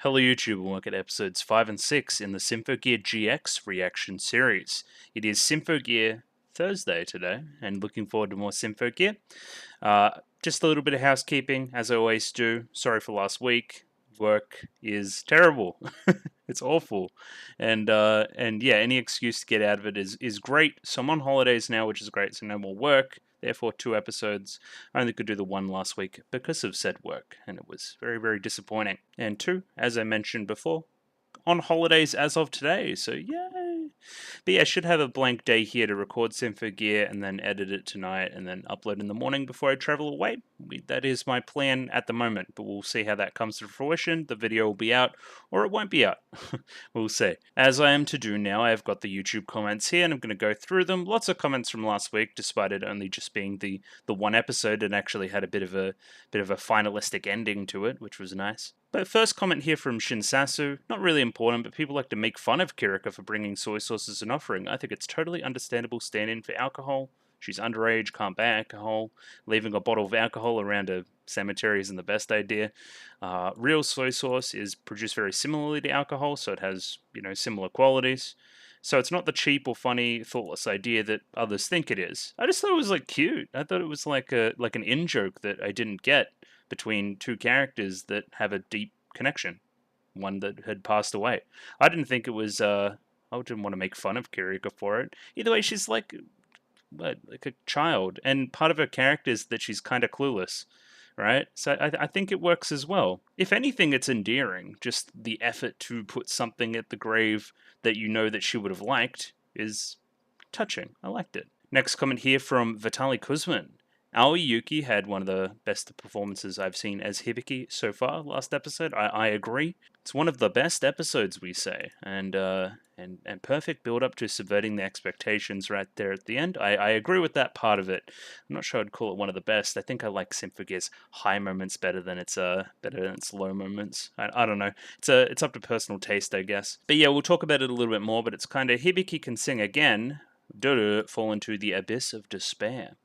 Hello YouTube and welcome to episodes 5 and 6 in the Symphogear GX reaction series. It is Symphogear Thursday today and looking forward to more Symphogear. Just a little bit of housekeeping as I always do. Sorry for last week. Work is terrible. It's awful. And yeah, any excuse to get out of it is great. So I'm on holidays now, which is great, so no more work. Therefore, 2 episodes. I only could do the one last week because of said work, and it was very, very disappointing. And 2, as I mentioned before, on holidays as of today, so yay! But yeah, I should have a blank day here to record Symphogear and then edit it tonight and then upload in the morning before I travel away. That is my plan at the moment, but we'll see how that comes to fruition. The video will be out, or it won't be out. We'll see. As I am to do now, I've got the YouTube comments here, and I'm going to go through them. Lots of comments from last week, despite it only just being the one episode. It actually had a bit of a finalistic ending to it, which was nice. But first comment here from Shinsasu, not really important, but people like to make fun of Kirika for bringing soy sauce as an offering. I think it's totally understandable stand-in for alcohol. She's underage, can't buy alcohol. Leaving a bottle of alcohol around a cemetery isn't the best idea. Real soy sauce is produced very similarly to alcohol, so it has, similar qualities. So it's not the cheap or funny, thoughtless idea that others think it is. I just thought it was cute. I thought it was like an in-joke that I didn't get between two characters that have a deep connection. One that had passed away. I didn't think it was. I didn't want to make fun of Kirika for it. Either way, she's like a child, and part of her character is that she's kind of clueless, right? So I think it works as well. If anything, it's endearing. Just the effort to put something at the grave that you know that she would have liked is touching. I liked it. Next comment here from Vitaly Kuzmin. Aoi Yuki had one of the best performances I've seen as Hibiki so far last episode. I agree. It's one of the best episodes, we say, and perfect build up to subverting the expectations right there at the end. I agree with that part of it. I'm not sure I'd call it one of the best. I think I like Symphogear's high moments better than its low moments. I don't know. It's up to personal taste, I guess. But yeah, we'll talk about it a little bit more. But it's kind of Hibiki can sing again. Doru fall into the abyss of despair.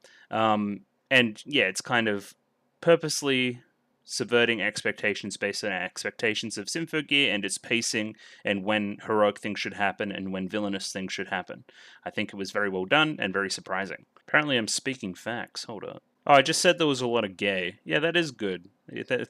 And yeah, it's kind of purposely subverting expectations based on our expectations of Symphogear and its pacing and when heroic things should happen and when villainous things should happen. I think it was very well done and very surprising. Apparently I'm speaking facts. Hold up. Oh, I just said there was a lot of gay. Yeah, that is good.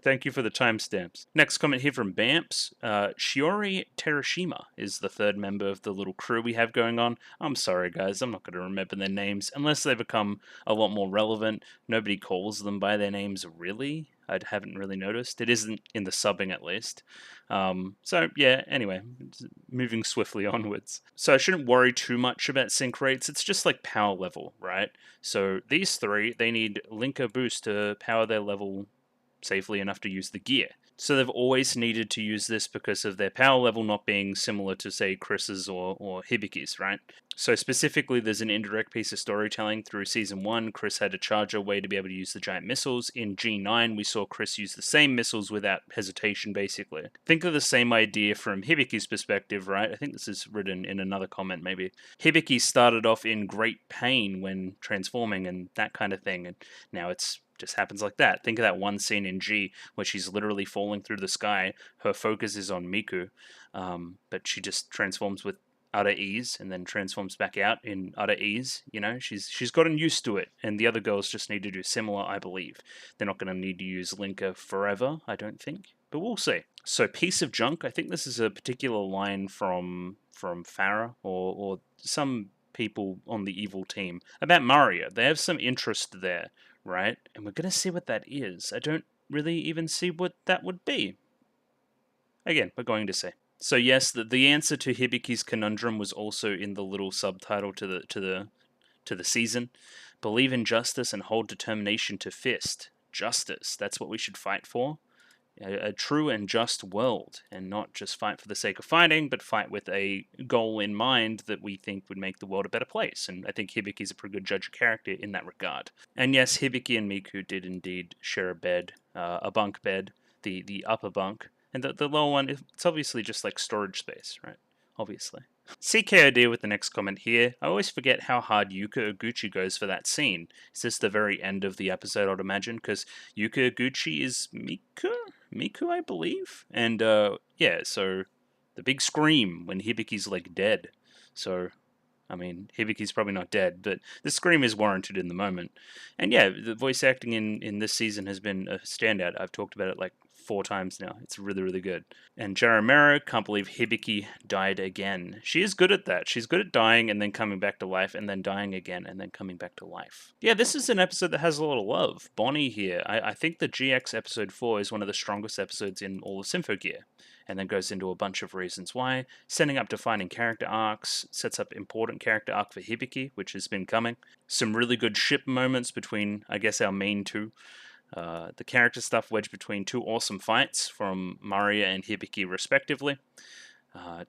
Thank you for the timestamps. Next comment here from Bamps. Shiori Terashima is the third member of the little crew we have going on. I'm sorry, guys. I'm not going to remember their names unless they become a lot more relevant. Nobody calls them by their names, really. I haven't really noticed. It isn't in the subbing, at least. So, yeah, anyway, moving swiftly onwards. So I shouldn't worry too much about sync rates. It's just like power level, right? So these three, they need linker boost to power their level safely enough to use the gear. So they've always needed to use this because of their power level not being similar to, say, Chris's or Hibiki's, right? So specifically, there's an indirect piece of storytelling through Season 1. Chris had to charge a way to be able to use the giant missiles. In G9, we saw Chris use the same missiles without hesitation, basically. Think of the same idea from Hibiki's perspective, right? I think this is written in another comment, maybe. Hibiki started off in great pain when transforming and that kind of thing, and now it's just happens like that. Think of that one scene in G where she's literally falling through the sky. Her focus is on Miku, but she just transforms with utter ease and then transforms back out in utter ease. She's gotten used to it, and the other girls just need to do similar, I believe. They're not going to need to use Linker forever, I don't think, but we'll see. So piece of junk, I think this is a particular line from Farah or some people on the evil team about Mario. They have some interest there, right? And we're going to see what that is. I don't really even see what that would be. Again, we're going to see. So yes, the answer to Hibiki's conundrum was also in the little subtitle to the season. Believe in justice and hold determination to fist. Justice, that's what we should fight for. A true and just world, and not just fight for the sake of fighting, but fight with a goal in mind that we think would make the world a better place. And I think Hibiki's a pretty good judge of character in that regard. And yes, Hibiki and Miku did indeed share a bed, a bunk bed, the upper bunk, and the lower one, it's obviously just like storage space, right? Obviously. CKOD with the next comment here. I always forget how hard Yuka Oguchi goes for that scene. Is this the very end of the episode, I'd imagine? Because Yuka Oguchi is Miku? Miku, I believe. And yeah, so the big scream when Hibiki's like dead. So I mean, Hibiki's probably not dead, but the scream is warranted in the moment. And yeah, the voice acting in this season has been a standout. I've talked about it like 4 times now. It's really, really good. And Jaramero can't believe Hibiki died again. She is good at that. She's good at dying and then coming back to life, and then dying again and then coming back to life. Yeah, this is an episode that has a lot of love. Bonnie here. I think the GX episode 4 is one of the strongest episodes in all of Symphogear, and then goes into a bunch of reasons why, setting up defining character arcs, sets up important character arc for Hibiki, which has been coming. Some really good ship moments between, I guess, our main two. The character stuff wedged between two awesome fights from Maria and Hibiki, respectively.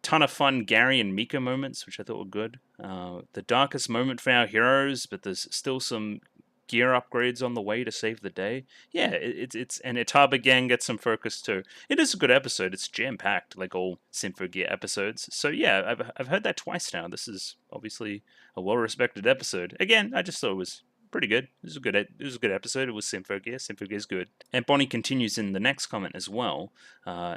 Ton of fun Gary and Mika moments, which I thought were good. The darkest moment for our heroes, but there's still some gear upgrades on the way to save the day. Yeah, it's and Itaba Gang gets some focus too. It is a good episode. It's jam packed, like all Symphogear episodes. So yeah, I've heard that twice now. This is obviously a well respected episode. Again, I just thought it was pretty good. It was a good episode. It was Symphogear. Symphogear's good. And Bonnie continues in the next comment as well.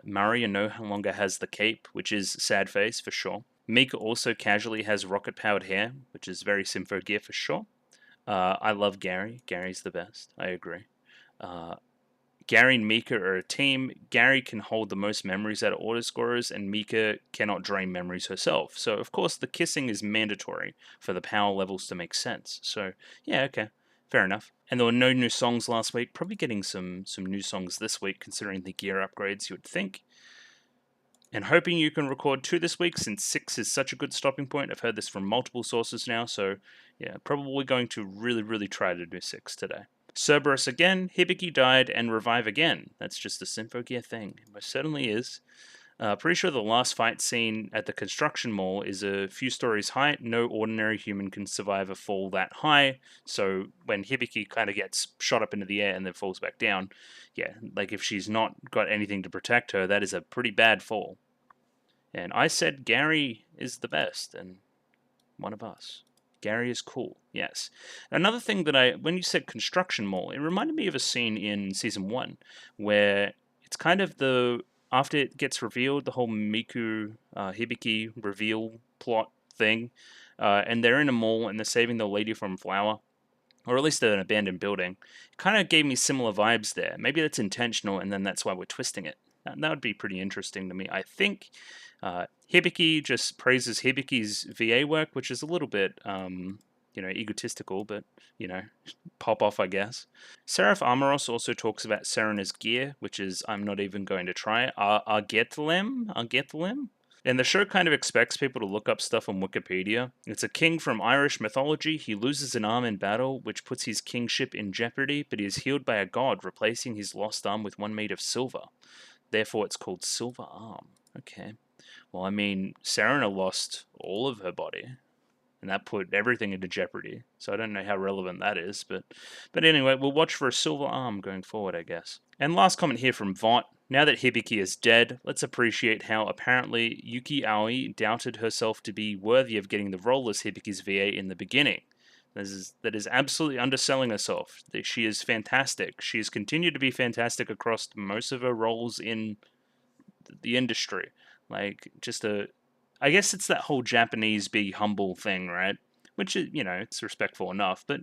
Maria no longer has the cape, which is sad face for sure. Mika also casually has rocket powered hair, which is very Symphogear for sure. I love Gary. Gary's the best. I agree. Gary and Mika are a team. Gary can hold the most memories out of autoscorers, and Mika cannot drain memories herself. So, of course, the kissing is mandatory for the power levels to make sense. So, yeah, okay. Fair enough. And there were no new songs last week. Probably getting some new songs this week, considering the gear upgrades, you would think. And hoping you can record 2 this week, since 6 is such a good stopping point. I've heard this from multiple sources now, so yeah, probably going to really try to do 6 today. Cerberus again, Hibiki died, and revive again. That's just a Symphogear thing. It most certainly is. Pretty sure the last fight scene at the construction mall is a few stories high. No ordinary human can survive a fall that high. So when Hibiki kind of gets shot up into the air and then falls back down, yeah, like if she's not got anything to protect her, that is a pretty bad fall. And I said Gary is the best, and one of us. Gary is cool, yes. Another thing that when you said construction mall, it reminded me of a scene in season 1 where it's kind of after it gets revealed, the whole Miku Hibiki reveal plot thing, and they're in a mall and they're saving the lady from Flower, or at least an abandoned building. It kind of gave me similar vibes there. Maybe that's intentional, and then that's why we're twisting it. That would be pretty interesting to me. I think Hibiki just praises Hibiki's VA work, which is a little bit, egotistical, but, pop off, I guess. Seraph Amoros also talks about Serena's gear, which is, I'm not even going to try, Argetlem. And the show kind of expects people to look up stuff on Wikipedia. It's a king from Irish mythology. He loses an arm in battle, which puts his kingship in jeopardy, but he is healed by a god, replacing his lost arm with one made of silver. Therefore, it's called Silver Arm. Okay. Well, I mean, Serena lost all of her body, and that put everything into jeopardy. So I don't know how relevant that is, but anyway, we'll watch for a silver arm going forward, I guess. And last comment here from Vought. Now that Hibiki is dead, let's appreciate how apparently Yuki Aoi doubted herself to be worthy of getting the role as Hibiki's VA in the beginning. That is absolutely underselling herself. She is fantastic. She has continued to be fantastic across most of her roles in the industry. Like, I guess it's that whole Japanese be humble thing, right? Which is, it's respectful enough, but,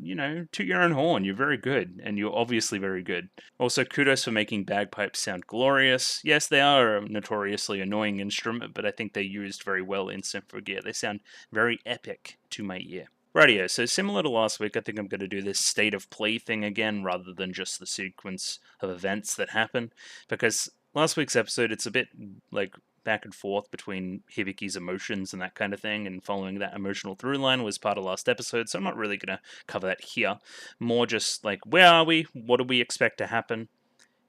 toot your own horn, you're very good, and you're obviously very good. Also, kudos for making bagpipes sound glorious. Yes, they are a notoriously annoying instrument, but I think they're used very well in Symphogear. They sound very epic to my ear. Rightio, so similar to last week, I think I'm going to do this state of play thing again, rather than just the sequence of events that happen, because last week's episode, it's a bit, like, back and forth between Hibiki's emotions and that kind of thing, and following that emotional through line was part of last episode, so I'm not really going to cover that here. More just like, where are we? What do we expect to happen?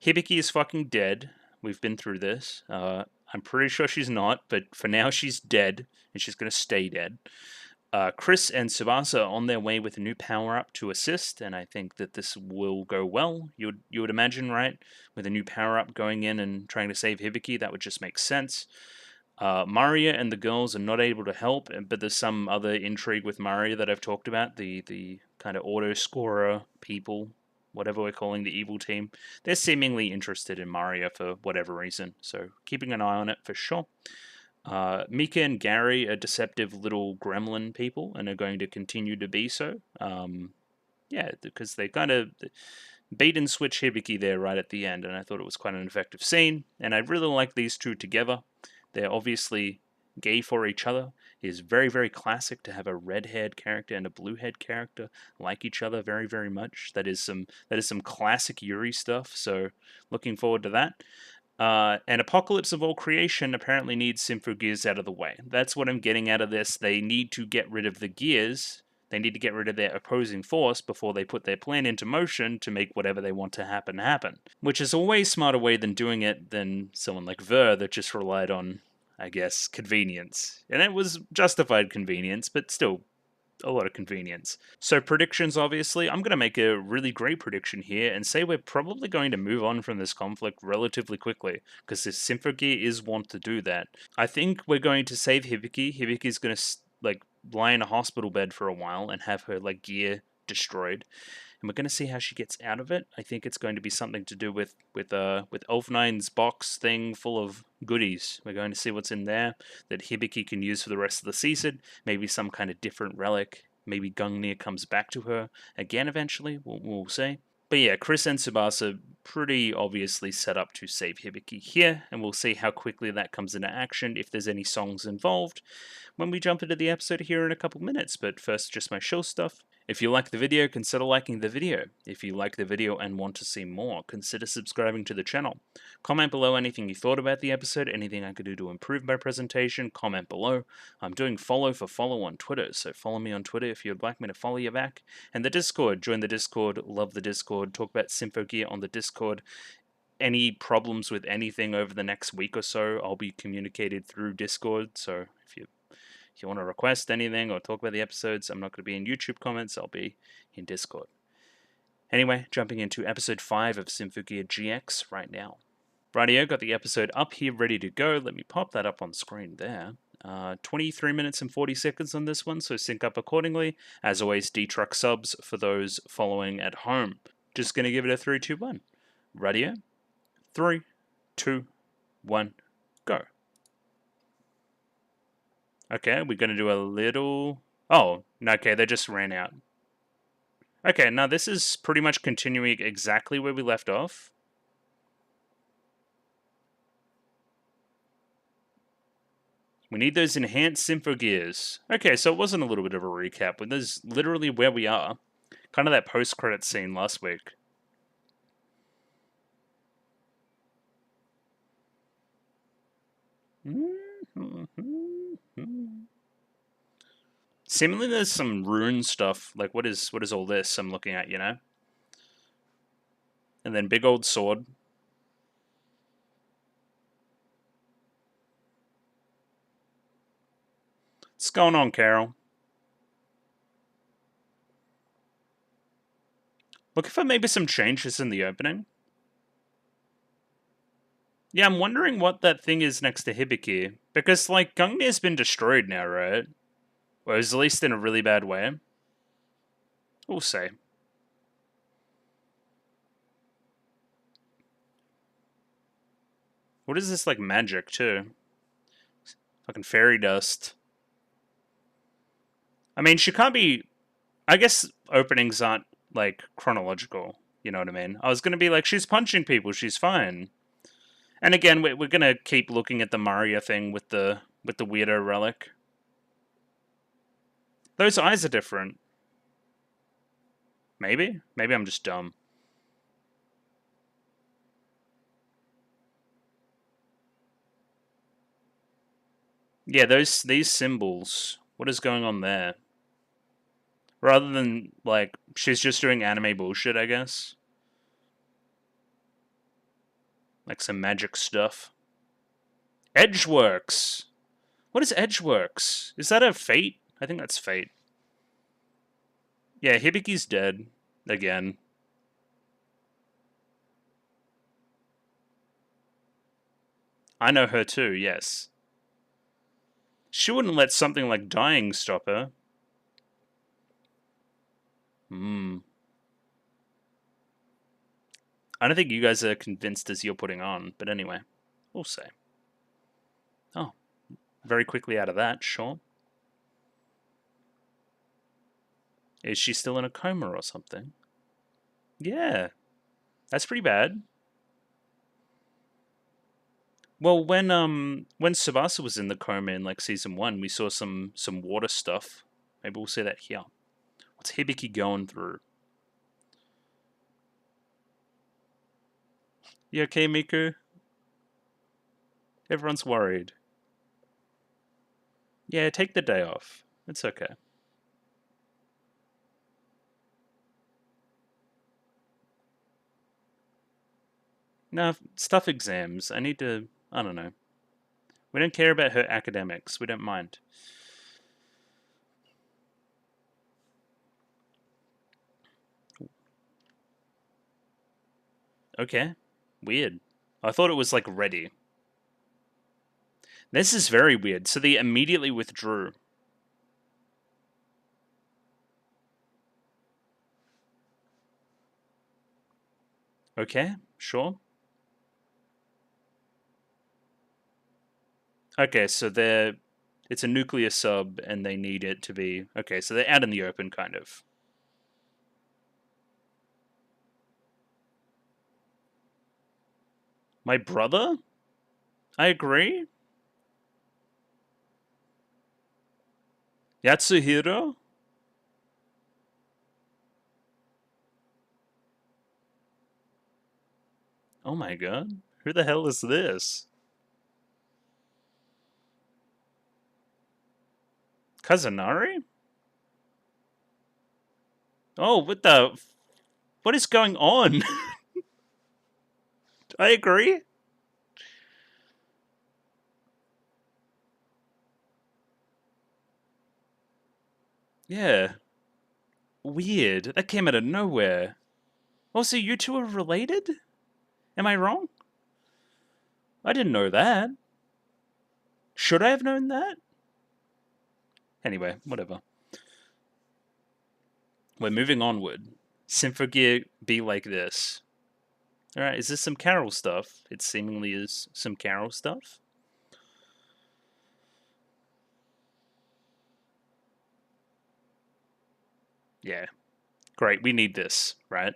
Hibiki is fucking dead. We've been through this. I'm pretty sure she's not, but for now she's dead, and she's going to stay dead. Chris and Tsubasa are on their way with a new power-up to assist, and I think that this will go well. You would imagine, right? With a new power-up going in and trying to save Hibiki, that would just make sense. Maria and the girls are not able to help, but there's some other intrigue with Maria that I've talked about, the kind of auto-scorer people, whatever we're calling the evil team, they're seemingly interested in Maria for whatever reason. So keeping an eye on it for sure. Mika and Gary are deceptive little gremlin people and are going to continue to be so. Yeah, because they kind of bait and switch Hibiki there right at the end, and I thought it was quite an effective scene, and I really like these two together. They're obviously gay for each other. It is very, very classic to have a red-haired character and a blue-haired character like each other very, very much. That is some classic Yuri stuff, so looking forward to that. And Apocalypse of All Creation apparently needs Symphogears out of the way. That's what I'm getting out of this. They need to get rid of the gears. They need to get rid of their opposing force before they put their plan into motion to make whatever they want to happen happen. Which is a way smarter way than doing it than someone like Ver that just relied on, I guess, convenience. And it was justified convenience, but still a lot of convenience. So predictions, obviously, I'm going to make a really great prediction here and say we're probably going to move on from this conflict relatively quickly, because this Symphogear is want to do that. I think we're going to save Hibiki. Hibiki's going to, like, lie in a hospital bed for a while and have her, like, gear destroyed. And we're going to see how she gets out of it. I think it's going to be something to do with Elf9's box thing full of goodies. We're going to see what's in there that Hibiki can use for the rest of the season. Maybe some kind of different relic. Maybe Gungnir comes back to her again eventually. We'll see. But yeah, Chris and Tsubasa pretty obviously set up to save Hibiki here, and we'll see how quickly that comes into action, if there's any songs involved, when we jump into the episode here in a couple minutes. But first, just my show stuff. If you like the video, consider liking the video. If you like the video and want to see more, consider subscribing to the channel. Comment below anything you thought about the episode, anything I could do to improve my presentation, comment below. I'm doing follow for follow on Twitter, so follow me on Twitter if you'd like me to follow you back. And the Discord, join the Discord, love the Discord, talk about Symphogear on the Discord. Any problems with anything over the next week or so, I'll be communicated through Discord, so if you want to request anything or talk about the episodes, I'm not going to be in YouTube comments, I'll be in Discord. Anyway, jumping into episode 5 of Symphogear GX right now. Rightio, got the episode up here ready to go. Let me pop that up on screen there. 23 minutes and 40 seconds on this one, so sync up accordingly. As always, D-Truck subs for those following at home. Just going to give it a 3, 2, 1. Rightio. 3, 2, 1, go. Okay, we're going to do a little... Oh, okay, they just ran out. Okay, now this is pretty much continuing exactly where we left off. We need those enhanced Symphogears. Okay, so it wasn't a little bit of a recap, but this is literally where we are. Kind of that post-credit scene last week. Seemingly there's some rune stuff, like what is all this I'm looking at, you know? And then big old sword. What's going on, Carol? Looking for maybe some changes in the opening. Yeah, I'm wondering what that thing is next to Hibiki. Because, like, Gungnir's been destroyed now, right? Or at least in a really bad way. We'll see. What is this, like, magic, too? Fucking fairy dust. I mean, she can't be... I guess openings aren't, like, chronological. You know what I mean? I was gonna be like, she's punching people, she's fine. And again, we're gonna keep looking at the Maria thing with the weirdo relic. Those eyes are different. Maybe? Maybe I'm just dumb. Yeah, these symbols. What is going on there? Rather than, like, she's just doing anime bullshit, I guess. Like some magic stuff. Edgeworks! What is Edgeworks? Is that a Fate? I think that's Fate. Yeah, Hibiki's dead. Again. I know her too, yes. She wouldn't let something like dying stop her. I don't think you guys are convinced as you're putting on, but anyway, we'll see. Oh, very quickly out of that, sure. Is she still in a coma or something? Yeah, that's pretty bad. Well, when Tsubasa was in the coma in like season 1, we saw some water stuff. Maybe we'll see that here. What's Hibiki going through? You okay, Miku? Everyone's worried. Yeah, take the day off. It's okay. No, stuff exams. I need to... I don't know. We don't care about her academics. We don't mind. Okay. Weird. I thought it was, like, ready. This is very weird. So they immediately withdrew. Okay, sure. Okay, so they're... It's a nuclear sub, and they need it to be... Okay, so they're out in the open, kind of. My brother? I agree. Yatsuhiro? Oh my god. Who the hell is this? Kazanari? Oh, what the... What is going on? I agree. Yeah. Weird. That came out of nowhere. Also, you two are related? Am I wrong? I didn't know that. Should I have known that? Anyway, whatever. We're moving onward. Symphogear be like this. Alright, is this some Carol stuff? It seemingly is some Carol stuff. Yeah. Great, we need this, right?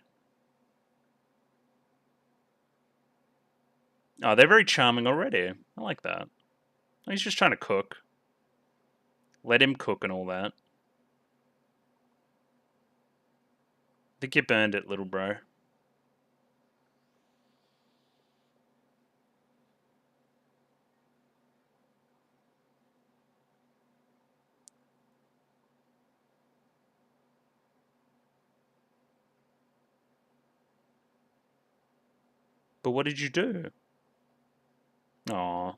Oh, they're very charming already. I like that. He's just trying to cook. Let him cook and all that. I think you burned it, little bro. But what did you do? Aw.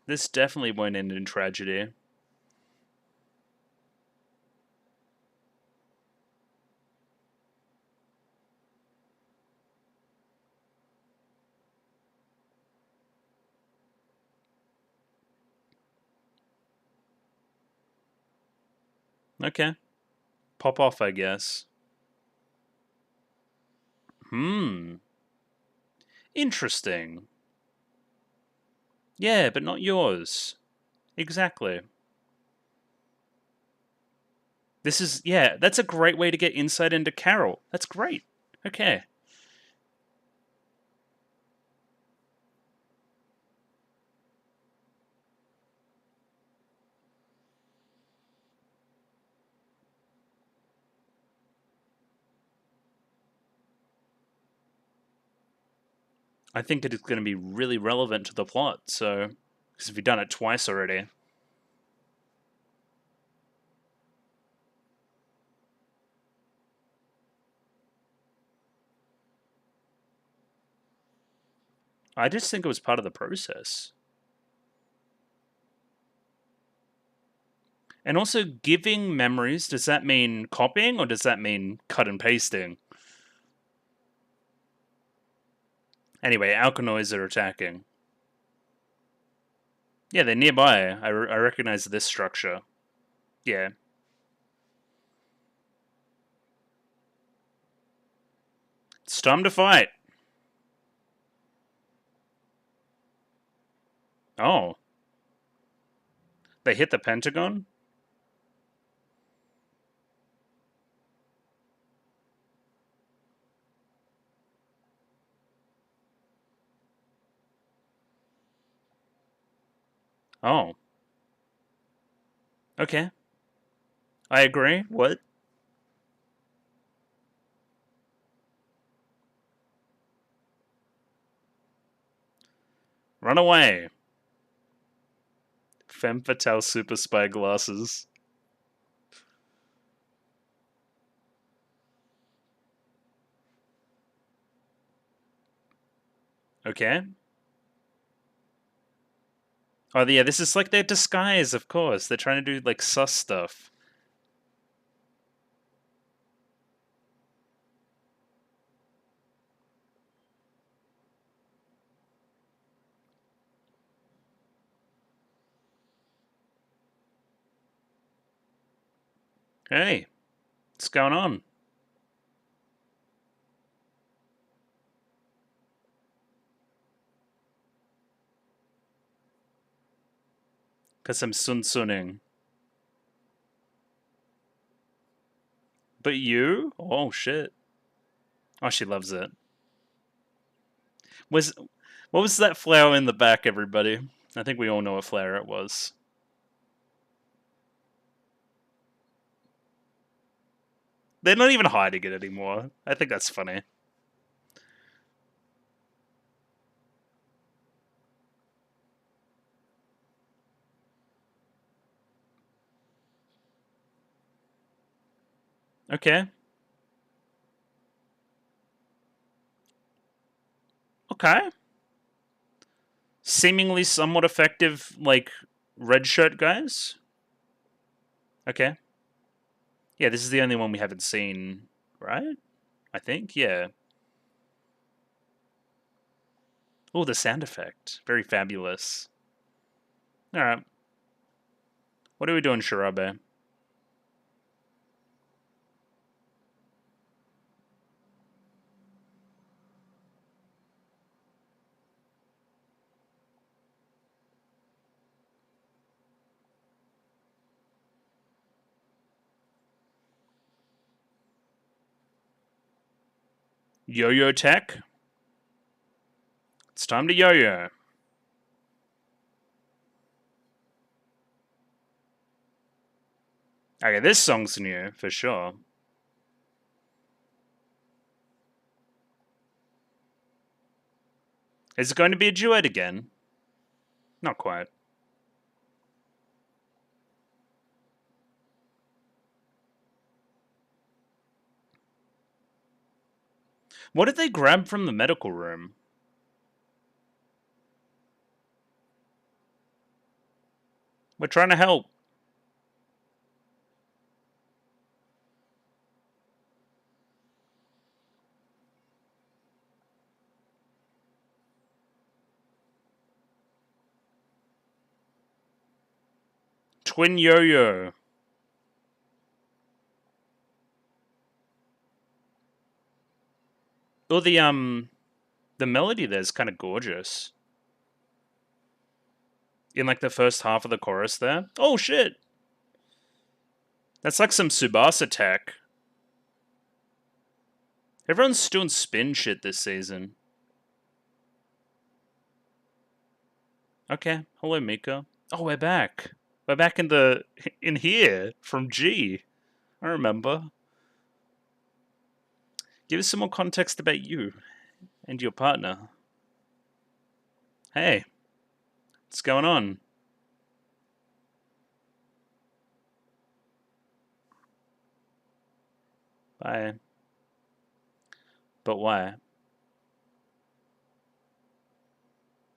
This definitely won't end in tragedy. Okay. Pop off, I guess. Interesting. Yeah, but not yours. Exactly. This is, yeah, that's a great way to get insight into Carol. That's great. Okay. I think that it's going to be really relevant to the plot, so... Because we've done it twice already. I just think it was part of the process. And also, giving memories, does that mean copying, or does that mean cut and pasting? Anyway, Alkanoids are attacking. Yeah, they're nearby. I recognize this structure. Yeah. It's time to fight. Oh. They hit the Pentagon? Oh. Okay. I agree. What? Run away. Femme Fatale Super Spy glasses. Okay. Oh, yeah, this is like their disguise, of course. They're trying to do, like, sus stuff. Hey, what's going on? Because I'm sun-sunning. But you? Oh, shit. Oh, she loves it. What was that flower in the back, everybody? I think we all know what flower it was. They're not even hiding it anymore. I think that's funny. Okay. Okay. Seemingly somewhat effective, like, red shirt guys. Okay. Yeah, this is the only one we haven't seen, right? I think, yeah. Oh, the sound effect. Very fabulous. Alright. What are we doing, Shirabe? Yo-yo tech? It's time to yo-yo. Okay, this song's new, for sure. Is it going to be a duet again? Not quite. What did they grab from the medical room? We're trying to help. Twin yo-yo. Oh, the melody there's kind of gorgeous. In, like, the first half of the chorus there. Oh, shit! That's like some Tsubasa tech. Everyone's doing spin shit this season. Okay, hello, Miko. Oh, we're back. We're back in here from G. I remember. Give us some more context about you and your partner. Hey, what's going on? Bye. But why?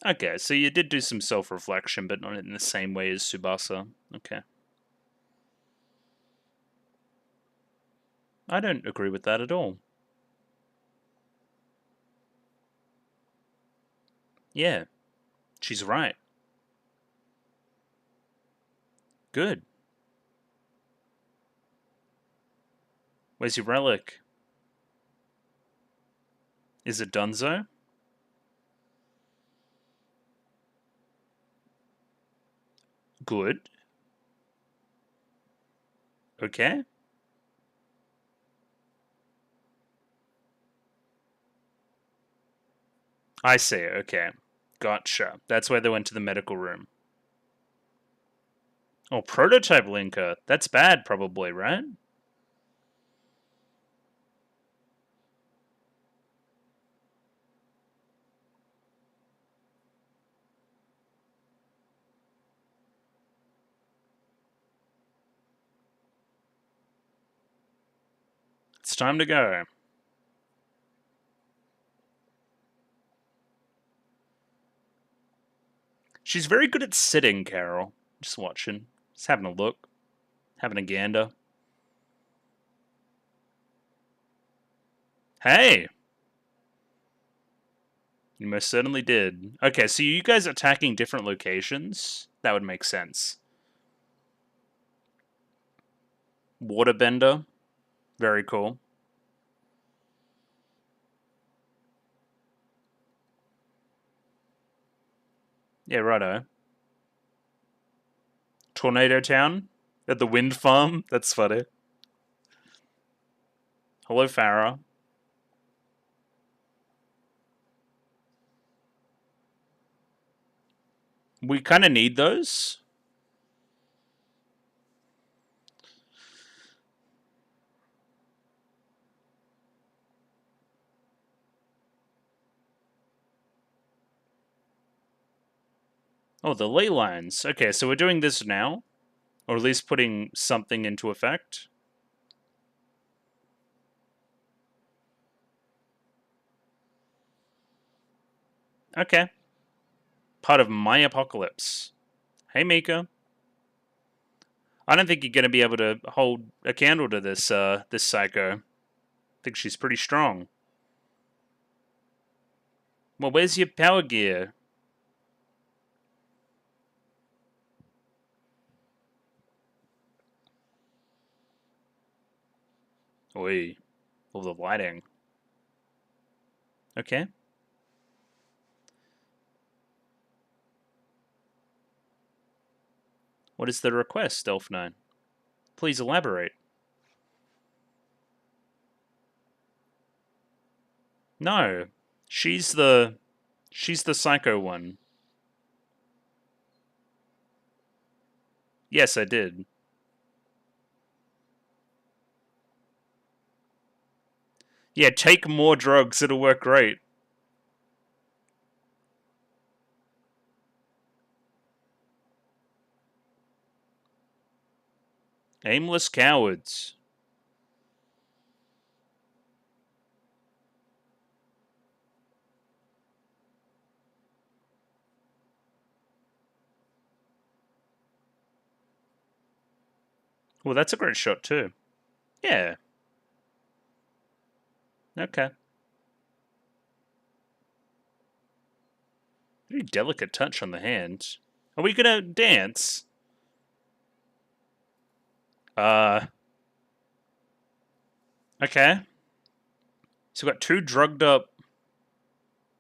Okay, so you did do some self-reflection, but not in the same way as Tsubasa. Okay. I don't agree with that at all. Yeah, she's right. Good. Where's your relic? Is it Dunzo? Good. Okay. I see, okay. Gotcha. That's why they went to the medical room. Oh, prototype linker. That's bad, probably, right? It's time to go. She's very good at sitting, Carol. Just watching. Just having a look. Having a gander. Hey! You most certainly did. Okay, so you guys attacking different locations? That would make sense. Waterbender. Very cool. Yeah, righto. Tornado Town? At the wind farm? That's funny. Hello, Farah. We kind of need those. Oh, the ley lines. Okay, so we're doing this now. Or at least putting something into effect. Okay. Part of my apocalypse. Hey, Mika. I don't think you're going to be able to hold a candle to this psycho. I think she's pretty strong. Well, where's your power gear? Oi. All the lighting. Okay. What is the request, Elf 9? Please elaborate. No. She's the psycho one. Yes, I did. Yeah, take more drugs, it'll work great. Aimless cowards. Well, that's a great shot too. Yeah. Okay. Very delicate touch on the hand. Are we gonna dance? Okay. So we've got two drugged up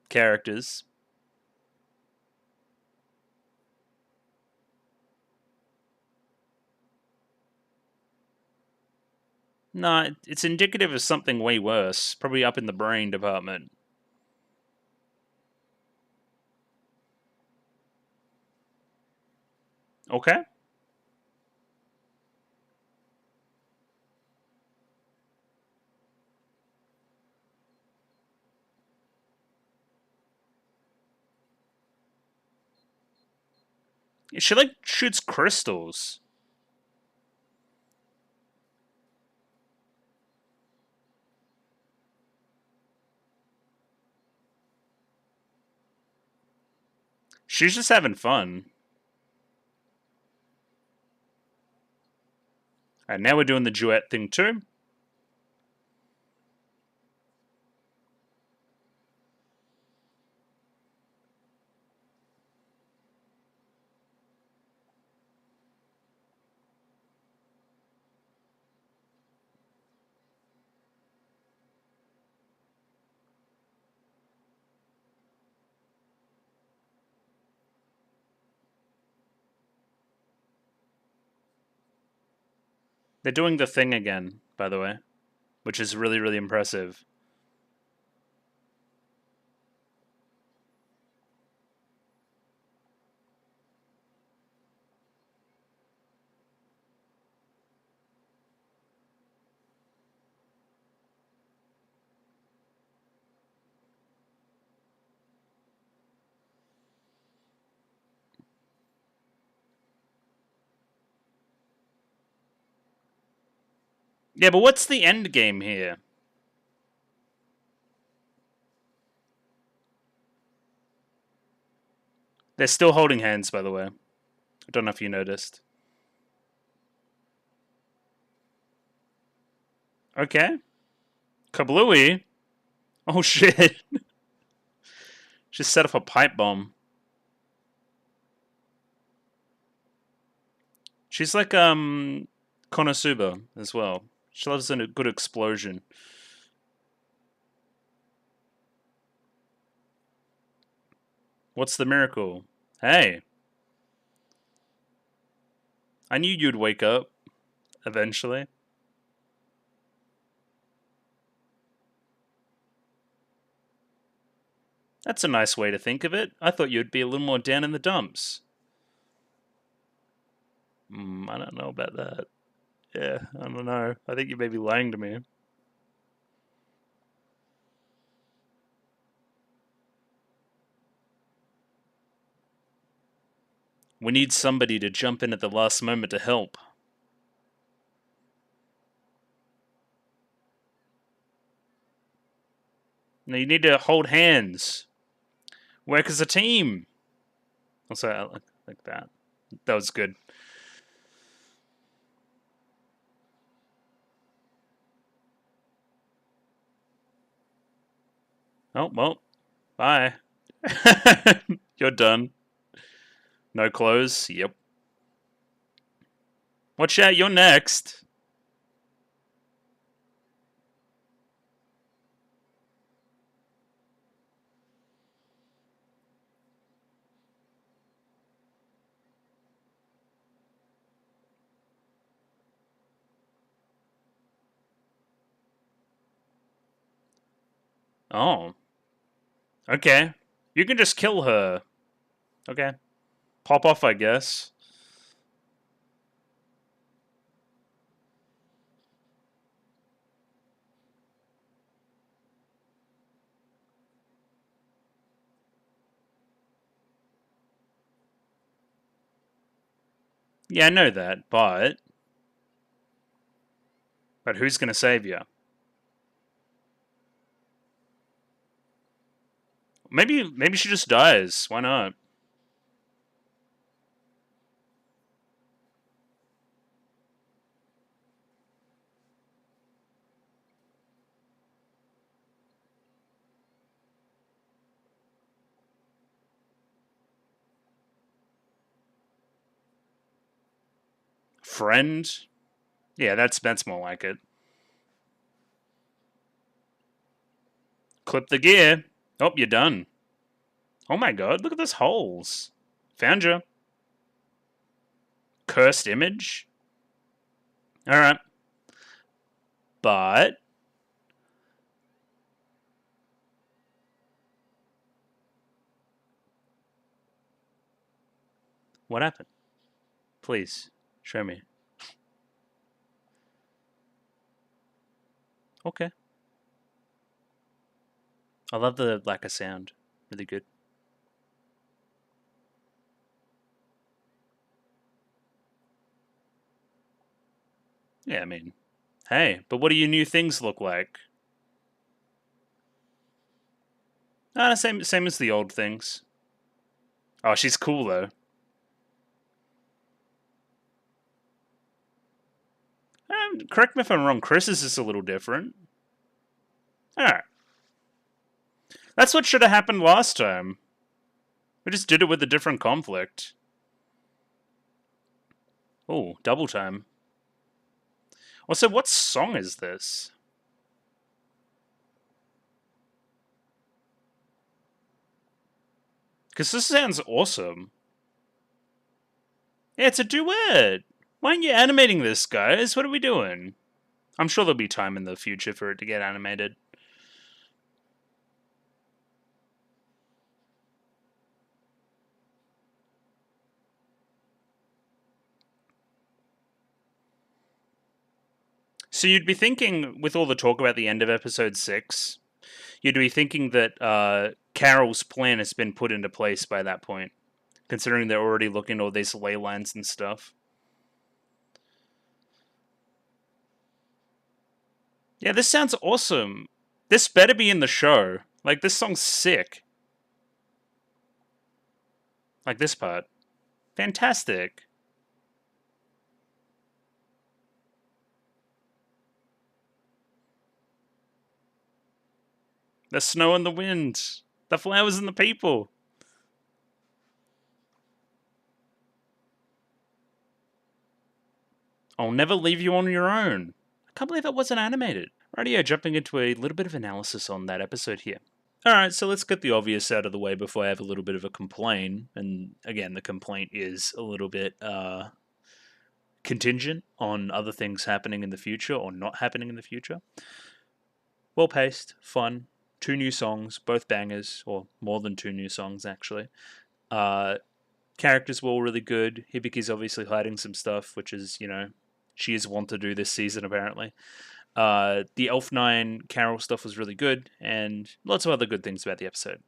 characters. No, it's indicative of something way worse. Probably up in the brain department. Okay. She like shoots crystals. She's just having fun. And now we're doing the duet thing too. They're doing the thing again, by the way, which is really, really impressive. Yeah, but what's the end game here? They're still holding hands, by the way. I don't know if you noticed. Okay. Kablooey? Oh shit. Just set off a pipe bomb. She's like, Konosuba as well. She loves a good explosion. What's the miracle? Hey. I knew you'd wake up. Eventually. That's a nice way to think of it. I thought you'd be a little more down in the dumps. I don't know about that. Yeah, I don't know. I think you may be lying to me. We need somebody to jump in at the last moment to help. Now you need to hold hands. Work as a team. Also, I like that. That was good. Oh, well. Bye. You're done. No clothes? Yep. Watch out, you're next. Oh. Okay. You can just kill her. Okay. Pop off, I guess. Yeah, I know that, but who's gonna save you? Maybe she just dies. Why not? Friend? Yeah, that's more like it. Clip the gear. Oh, you're done. Oh my god, look at those holes. Found you. Cursed image? Alright. But what happened? Please, show me. Okay. I love the lack of sound. Really good. Yeah, I mean, hey, but what do your new things look like? Ah, same as the old things. Oh, she's cool though. Correct me if I'm wrong. Chris's is a little different. Alright. That's what should have happened last time. We just did it with a different conflict. Oh, double time. Also, what song is this? Because this sounds awesome. Yeah, it's a duet. Why aren't you animating this, guys? What are we doing? I'm sure there'll be time in the future for it to get animated. So you'd be thinking, with all the talk about the end of episode 6, you'd be thinking that Carol's plan has been put into place by that point, considering they're already looking at all these ley lines and stuff. Yeah, this sounds awesome. This better be in the show. Like, this song's sick. Like this part. Fantastic. The snow and the wind. The flowers and the people. I'll never leave you on your own. I can't believe that wasn't animated. Rightio, jumping into a little bit of analysis on that episode here. Alright, so let's get the obvious out of the way before I have a little bit of a complaint. And again, the complaint is a little bit contingent on other things happening in the future or not happening in the future. Well paced, fun, 2 new songs, both bangers, or more than 2 new songs actually. Characters were all really good. Hibiki's obviously hiding some stuff, which is, she is wont to do this season apparently. The Elf 9 Carol stuff was really good, and lots of other good things about the episode.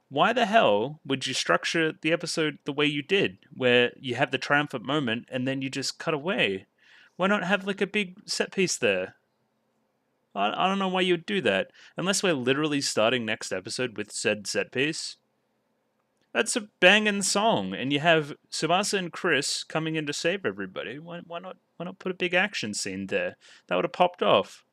Why the hell would you structure the episode the way you did, where you have the triumphant moment and then you just cut away? Why not have like a big set piece there? I don't know why you would do that. Unless we're literally starting next episode with said set piece. That's a banging song, and you have Tsubasa and Chris coming in to save everybody. Why not put a big action scene there? That would have popped off.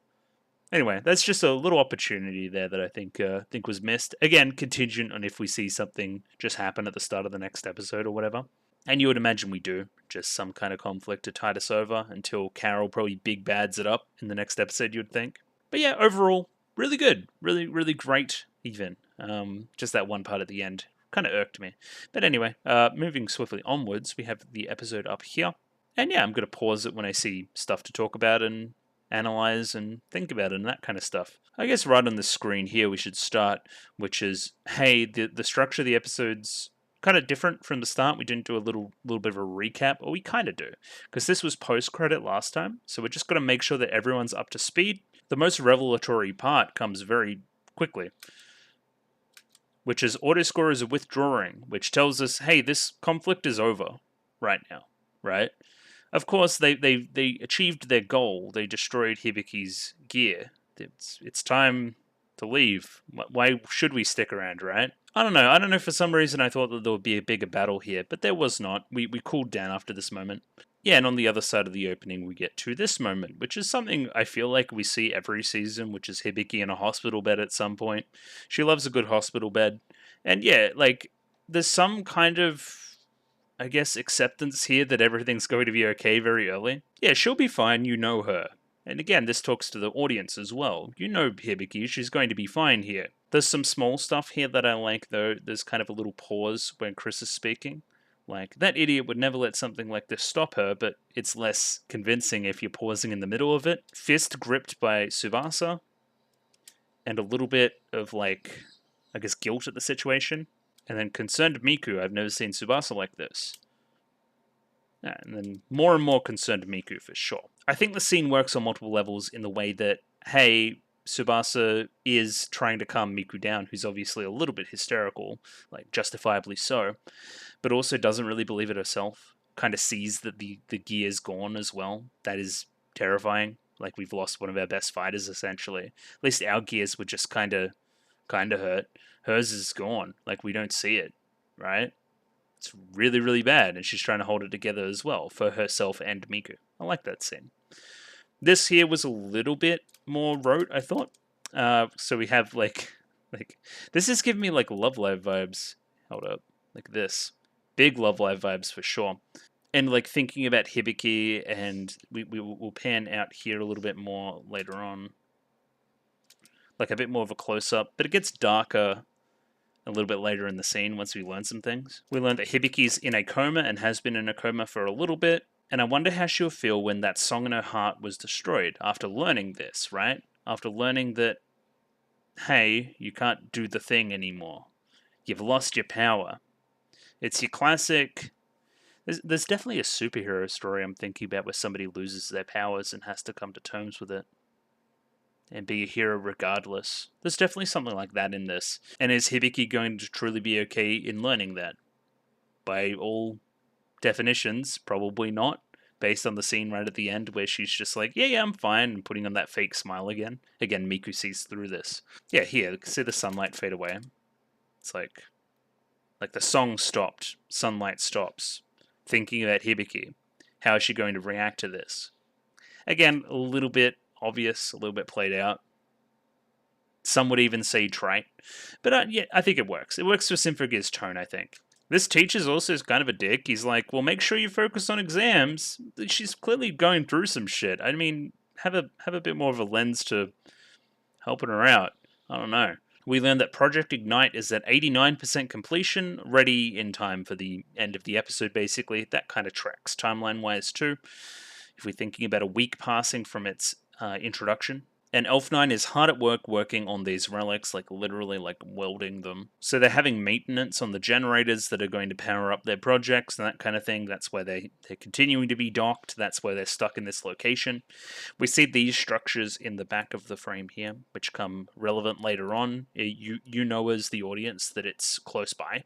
Anyway, that's just a little opportunity there that I think was missed. Again, contingent on if we see something just happen at the start of the next episode or whatever. And you would imagine we do. Just some kind of conflict to tide us over until Carol probably big bads it up in the next episode, you'd think. But yeah, overall, really good. Really, really great, even. Just that one part at the end kind of irked me. But anyway, moving swiftly onwards, we have the episode up here. And yeah, I'm going to pause it when I see stuff to talk about and analyze and think about it and that kind of stuff. I guess right on the screen here we should start, which is, hey, the structure of the episode's kind of different from the start. We didn't do a little bit of a recap, or we kind of do, because this was post-credit last time, so we're just going to make sure that everyone's up to speed. The most revelatory part comes very quickly, which is autoscore is withdrawing, which tells us, hey, this conflict is over right now, right? Of course, they achieved their goal. They destroyed Hibiki's gear. It's time to leave. Why should we stick around, right? I don't know. For some reason I thought that there would be a bigger battle here, but there was not. We cooled down after this moment. Yeah, and on the other side of the opening we get to this moment, which is something I feel like we see every season, which is Hibiki in a hospital bed at some point. She loves a good hospital bed. And yeah, like, there's some kind of, I guess, acceptance here that everything's going to be okay very early. Yeah, she'll be fine, you know her. And again, this talks to the audience as well. You know Hibiki, she's going to be fine here. There's some small stuff here that I like, though. There's kind of a little pause when Chris is speaking. Like, that idiot would never let something like this stop her, but it's less convincing if you're pausing in the middle of it. Fist gripped by Tsubasa, and a little bit of, like, I guess, guilt at the situation. And then concerned Miku, I've never seen Tsubasa like this. Yeah, and then more and more concerned Miku, for sure. I think the scene works on multiple levels in the way that, hey, Tsubasa is trying to calm Miku down, who's obviously a little bit hysterical, like justifiably so, but also doesn't really believe it herself. Kind of sees that the gear's gone as well. That is terrifying. Like, we've lost one of our best fighters, essentially. At least our gears were just kind of hurt. Hers is gone. Like, we don't see it, right? It's really, really bad, and she's trying to hold it together as well for herself and Miku. I like that scene. This here was a little bit more rote, I thought. So we have, like, this is giving me, like, Love Live vibes. Hold up. Like this. Big Love Live vibes for sure. And, like, thinking about Hibiki, and we'll pan out here a little bit more later on. Like, a bit more of a close-up, but it gets darker a little bit later in the scene once we learn some things. We learn that Hibiki's in a coma and has been in a coma for a little bit. And I wonder how she'll feel when that song in her heart was destroyed after learning this, right? After learning that, hey, you can't do the thing anymore. You've lost your power. It's your classic. There's definitely a superhero story I'm thinking about where somebody loses their powers and has to come to terms with it and be a hero regardless. There's definitely something like that in this. And is Hibiki going to truly be okay in learning that? By all definitions, probably not, based on the scene right at the end where she's just like, yeah, I'm fine, and putting on that fake smile again. Again, Miku sees through this. Yeah, here, see the sunlight fade away. It's like the song stopped, sunlight stops. Thinking about Hibiki. How is she going to react to this? Again, a little bit obvious, a little bit played out. Some would even say trite. But yeah, I think it works. It works for Symphogear's tone, I think. This teacher's also kind of a dick. He's like, well, make sure you focus on exams. She's clearly going through some shit. I mean, have a bit more of a lens to helping her out. I don't know. We learned that Project Ignite is at 89% completion, ready in time for the end of the episode, basically. That kind of tracks timeline-wise, too. If we're thinking about a week passing from its introduction. And Elf9 is hard at work working on these relics, like literally like welding them. So they're having maintenance on the generators that are going to power up their projects and that kind of thing. That's why they're continuing to be docked. That's why they're stuck in this location. We see these structures in the back of the frame here, which come relevant later on. You know as the audience that it's close by,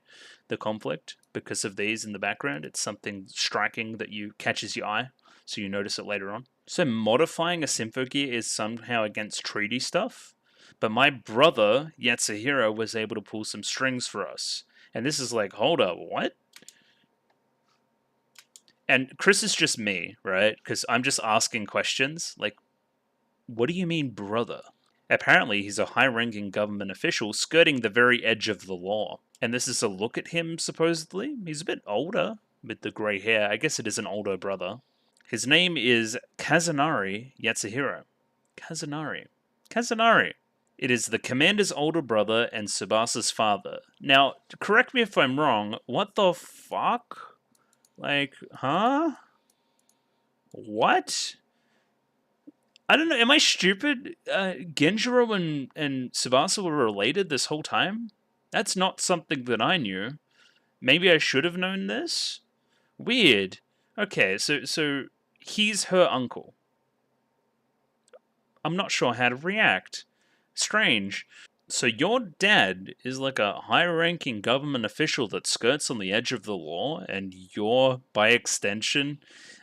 the conflict, because of these in the background. It's something striking that catches your eye, so you notice it later on. So modifying a Symphogear is somehow against treaty stuff, but my brother, Yatsuhiro, was able to pull some strings for us. And this is like, hold up, what? And Chris is just me, right? Because I'm just asking questions. Like, what do you mean, brother? Apparently, he's a high-ranking government official skirting the very edge of the law. And this is a look at him, supposedly. He's a bit older, with the grey hair. I guess it is an older brother. His name is Kazunari Yatsuhiro. Kazunari. It is the commander's older brother and Tsubasa's father. Now, correct me if I'm wrong, what the fuck? Like, huh? What? I don't know, am I stupid? Genjiro and Tsubasa were related this whole time? That's not something that I knew. Maybe I should have known this? Weird. Okay, so he's her uncle. I'm not sure how to react. Strange. So your dad is like a high-ranking government official that skirts on the edge of the law, and you're, by extension,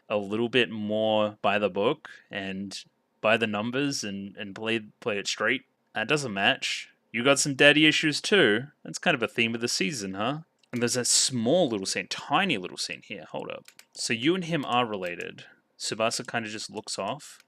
a little bit more by the book and by the numbers and play it straight. That doesn't match. You got some daddy issues too. That's kind of a theme of the season, huh? And there's a small little scene, tiny little scene here. Hold up. So you and him are related. Tsubasa kind of just looks off.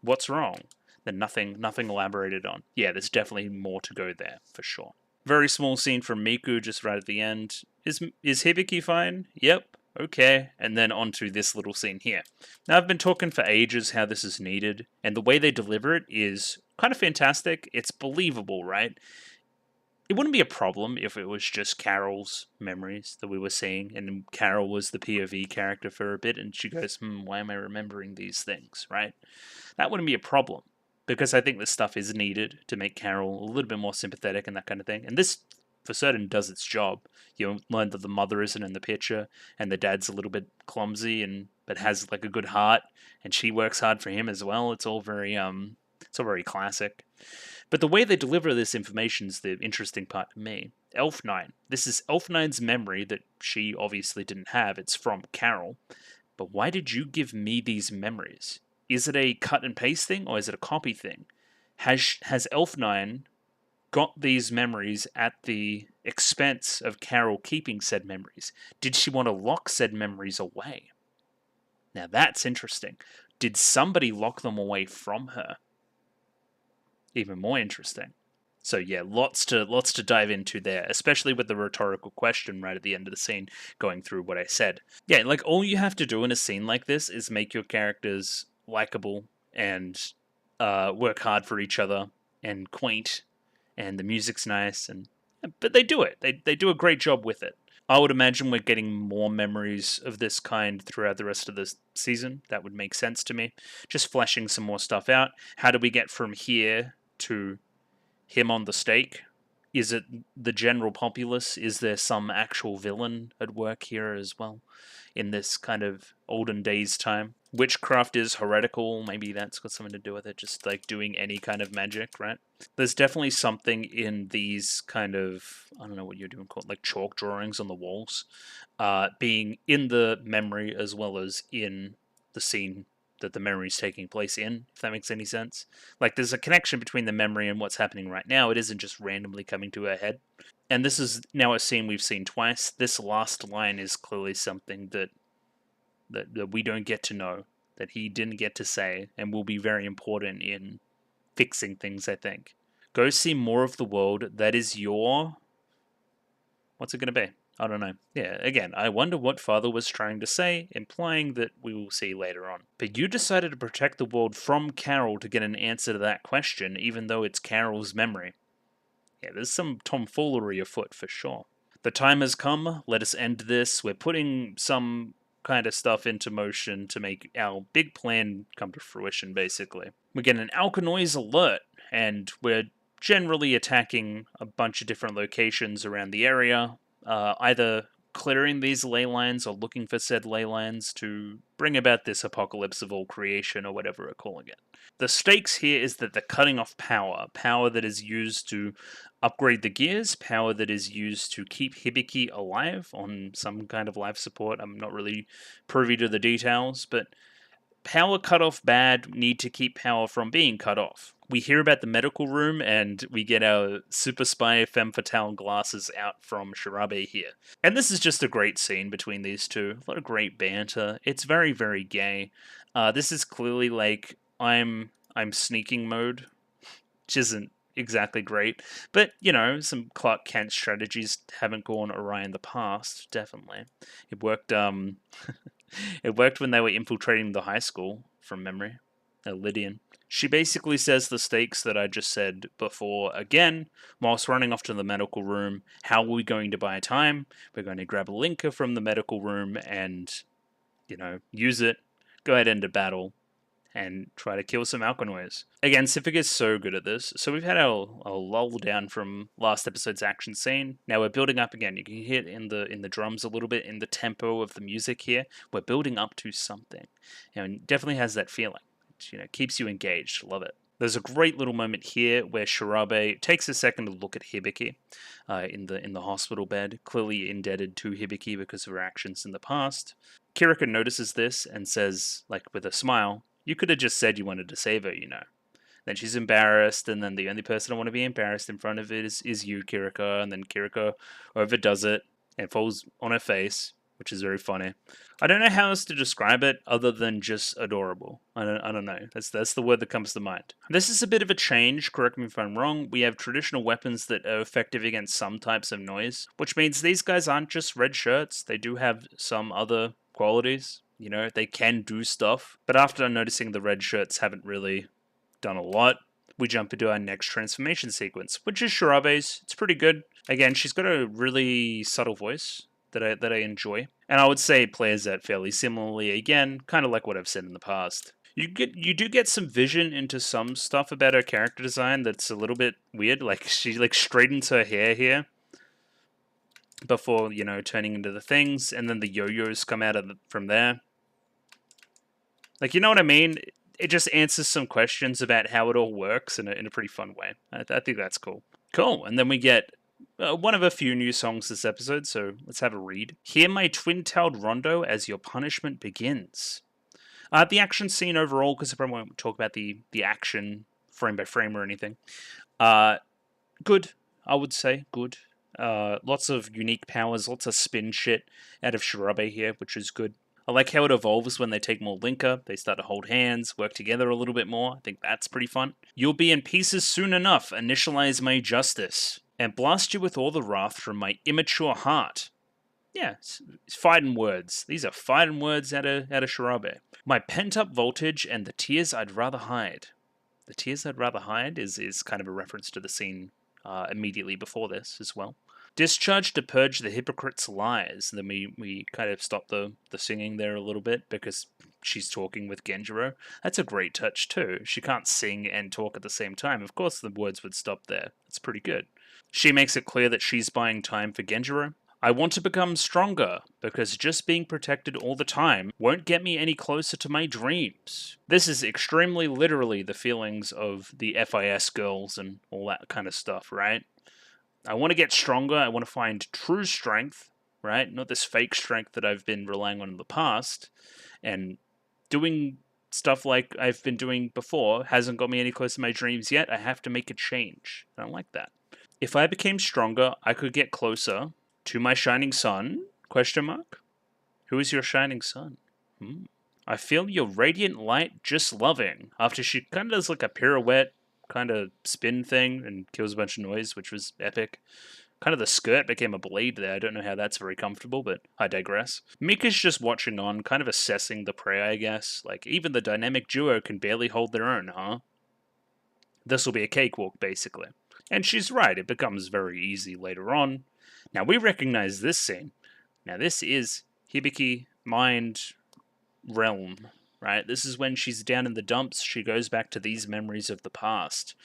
What's wrong? Then nothing elaborated on. Yeah, there's definitely more to go there, for sure. Very small scene from Miku just right at the end. Is Hibiki fine? Yep. Okay. And then on to this little scene here. Now, I've been talking for ages how this is needed, and the way they deliver it is kind of fantastic. It's believable, right? It wouldn't be a problem if it was just Carol's memories that we were seeing, and Carol was the POV character for a bit, and she goes, why am I remembering these things, right? That wouldn't be a problem, because I think this stuff is needed to make Carol a little bit more sympathetic and that kind of thing. And this, for certain, does its job. You learn that the mother isn't in the picture, and the dad's a little bit clumsy, but has like a good heart, and she works hard for him as well. It's all very classic. But the way they deliver this information is the interesting part to me. Elf9. This is Elf9's memory that she obviously didn't have. It's from Carol. But why did you give me these memories? Is it a cut and paste thing, or is it a copy thing? Has Elf9 got these memories at the expense of Carol keeping said memories? Did she want to lock said memories away? Now that's interesting. Did somebody lock them away from her? Even more interesting. So yeah, lots to dive into there, especially with the rhetorical question right at the end of the scene, going through what I said. Yeah, like all you have to do in a scene like this is make your characters likable and work hard for each other and quaint, and the music's nice, and But they do it. They do a great job with it. I would imagine we're getting more memories of this kind throughout the rest of the season. That would make sense to me. Just fleshing some more stuff out. How do we get from here to him on the stake? Is it the general populace? Is there some actual villain at work here as well in this kind of olden days time? Witchcraft is heretical. Maybe that's got something to do with it. Just like doing any kind of magic, right? There's definitely something in these kind of, I don't know what you're doing called, like chalk drawings on the walls, being in the memory as well as in the scene that the memory is taking place in, if that makes any sense. Like, there's a connection between the memory and what's happening right now. It isn't just randomly coming to her head. And this is now a scene we've seen twice. This last line is clearly something that we don't get to know, that he didn't get to say, and will be very important in fixing things, I think. Go see more of the world. That is your... What's it going to be? I don't know. Yeah, again, I wonder what Father was trying to say, implying that we will see later on. But you decided to protect the world from Carol to get an answer to that question, even though it's Carol's memory. Yeah, there's some tomfoolery afoot for sure. The time has come. Let us end this. We're putting some kind of stuff into motion to make our big plan come to fruition, basically. We get an Alkanoise alert, and we're generally attacking a bunch of different locations around the area, either clearing these ley lines or looking for said ley lines to bring about this apocalypse of all creation, or whatever we're calling it. The stakes here is that they're cutting off power that is used to upgrade the gears, power that is used to keep Hibiki alive on some kind of life support. I'm not really privy to the details, but power cut off bad, need to keep power from being cut off. We hear about the medical room, and we get our super spy femme fatale glasses out from Shirabe here. And this is just a great scene between these two. A lot of great banter. It's very, very gay. This is clearly like I'm sneaking mode, which isn't exactly great. But, you know, some Clark Kent strategies haven't gone awry in the past, definitely. It worked, it worked when they were infiltrating the high school, from memory. Lydian. She basically says the stakes that I just said before again, whilst running off to the medical room. How are we going to buy time? We're going to grab a linker from the medical room and, you know, use it, go ahead into battle, and try to kill some Alkanoise. Again, Symphogear's so good at this. So we've had our lull down from last episode's action scene. Now we're building up again. You can hear it in the drums a little bit, in the tempo of the music here. We're building up to something. And it definitely has that feeling. It, you know, keeps you engaged. Love it. There's a great little moment here where Shirabe takes a second to look at Hibiki in the hospital bed, clearly indebted to Hibiki because of her actions in the past. Kirika notices this and says, like with a smile, "You could have just said you wanted to save her, you know." Then she's embarrassed, and then the only person I want to be embarrassed in front of it is you, Kirika, and then Kirika overdoes it and falls on her face, which is very funny. I don't know how else to describe it other than just adorable. I don't know. That's the word that comes to mind. This is a bit of a change, correct me if I'm wrong. We have traditional weapons that are effective against some types of noise, which means these guys aren't just red shirts. They do have some other qualities. You know, they can do stuff. But after noticing the red shirts haven't really done a lot, we jump into our next transformation sequence, which is Shirabe's. It's pretty good. Again, she's got a really subtle voice that I enjoy. And I would say it plays that fairly similarly, again, kind of like what I've said in the past. You do get some vision into some stuff about her character design that's a little bit weird. Like, she like straightens her hair here before, you know, turning into the things, and then the yo-yos come out from there. Like, you know what I mean? It just answers some questions about how it all works in a pretty fun way. I think that's cool. Cool, and then we get one of a few new songs this episode, so let's have a read. Hear my twin-tailed rondo as your punishment begins. The action scene overall, because I probably won't talk about the action frame by frame or anything. Good, I would say, good. Lots of unique powers, lots of spin shit out of Shirabe here, which is good. I like how it evolves when they take more linker. They start to hold hands, work together a little bit more. I think that's pretty fun. You'll be in pieces soon enough. Initialize my justice. And blast you with all the wrath from my immature heart. Yeah, it's fighting words. These are fighting words out of Shirabe. My pent-up voltage and the tears I'd rather hide. The tears I'd rather hide is kind of a reference to the scene immediately before this as well. Discharge to purge the hypocrite's lies. And then we kind of stop the singing there a little bit because she's talking with Genjiro. That's a great touch too. She can't sing and talk at the same time. Of course the words would stop there. It's pretty good. She makes it clear that she's buying time for Genjiro. I want to become stronger, because just being protected all the time won't get me any closer to my dreams. This is extremely literally the feelings of the FIS girls and all that kind of stuff, right? I want to get stronger, I want to find true strength, right? Not this fake strength that I've been relying on in the past. And doing stuff like I've been doing before hasn't got me any closer to my dreams yet. I have to make a change. I don't like that. If I became stronger, I could get closer to my shining sun? Question mark. Who is your shining sun? I feel your radiant light just loving. After she kind of does like a pirouette kind of spin thing and kills a bunch of noise, which was epic. Kind of the skirt became a blade there. I don't know how that's very comfortable, but I digress. Mika's just watching on, kind of assessing the prey, I guess. Like, even the dynamic duo can barely hold their own, huh? This will be a cakewalk, basically. And she's right, it becomes very easy later on. Now, we recognize this scene. Now, this is Hibiki Mind Realm, right? This is when she's down in the dumps. She goes back to these memories of the past.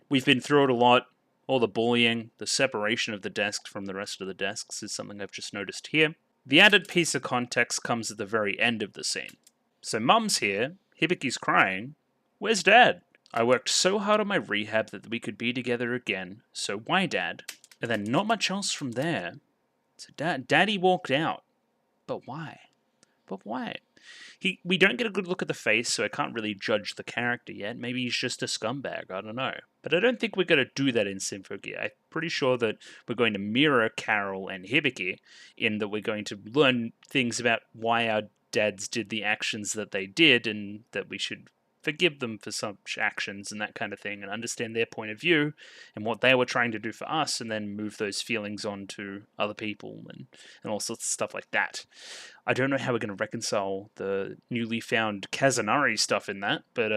We've been through it a lot. All the bullying, the separation of the desk from the rest of the desks is something I've just noticed here. The added piece of context comes at the very end of the scene. So Mum's here, Hibiki's crying. Where's Dad? I worked so hard on my rehab that we could be together again, so why, Dad? And then not much else from there. So Daddy walked out. But why? But why? We don't get a good look at the face, so I can't really judge the character yet. Maybe he's just a scumbag, I don't know. But I don't think we're going to do that in Symphogear. I'm pretty sure that we're going to mirror Carol and Hibiki in that we're going to learn things about why our dads did the actions that they did, and that we should forgive them for such actions and that kind of thing, and understand their point of view and what they were trying to do for us, and then move those feelings on to other people and all sorts of stuff like that. I don't know how we're going to reconcile the newly found Kazunari stuff in that, but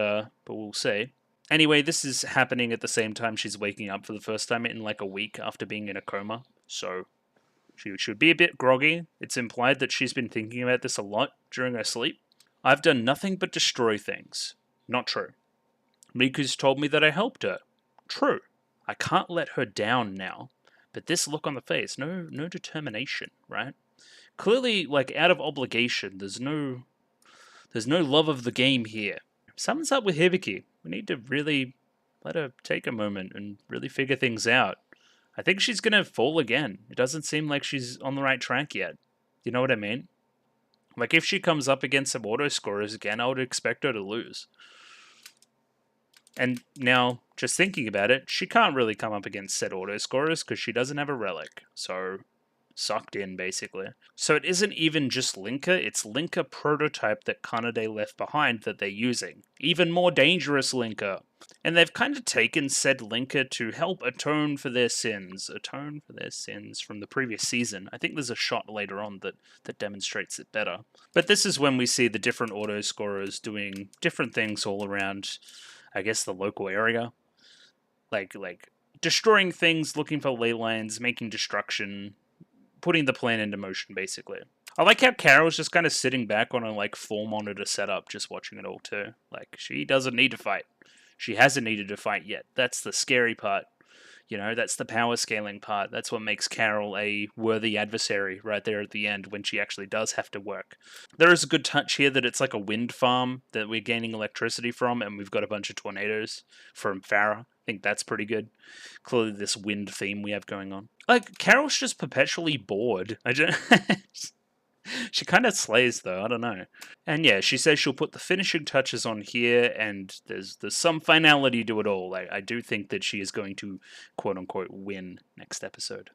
we'll see. Anyway, this is happening at the same time she's waking up for the first time in like a week after being in a coma, so she should be a bit groggy. It's implied that she's been thinking about this a lot during her sleep. I've done nothing but destroy things. Not true. Miku's told me that I helped her. True. I can't let her down now. But this look on the face, no determination, right? Clearly, like, out of obligation, there's no love of the game here. Something's up with Hibiki. We need to really let her take a moment and really figure things out. I think she's gonna fall again. It doesn't seem like she's on the right track yet. You know what I mean? Like, if she comes up against some auto scorers again, I would expect her to lose. And now, just thinking about it, she can't really come up against said auto scorers because she doesn't have a relic. So, sucked in, basically. So it isn't even just Linker, it's Linker prototype that Kanade left behind that they're using. Even more dangerous Linker. And they've kind of taken said Linker to help atone for their sins. Atone for their sins from the previous season. I think there's a shot later on that demonstrates it better. But this is when we see the different auto scorers doing different things all around, I guess, the local area. Like destroying things, looking for ley lines, making destruction, putting the plan into motion, basically. I like how Carol's just kind of sitting back on a, like, 4-monitor setup, just watching it all, too. Like, she doesn't need to fight. She hasn't needed to fight yet. That's the scary part. You know, that's the power scaling part. That's what makes Carol a worthy adversary right there at the end when she actually does have to work. There is a good touch here that it's like a wind farm that we're gaining electricity from, and we've got a bunch of tornadoes from Farah. I think that's pretty good. Clearly this wind theme we have going on. Like, Carol's just perpetually bored. She kind of slays, though. I don't know. And yeah, she says she'll put the finishing touches on here, and there's some finality to it all. I do think that she is going to, quote-unquote, win next episode.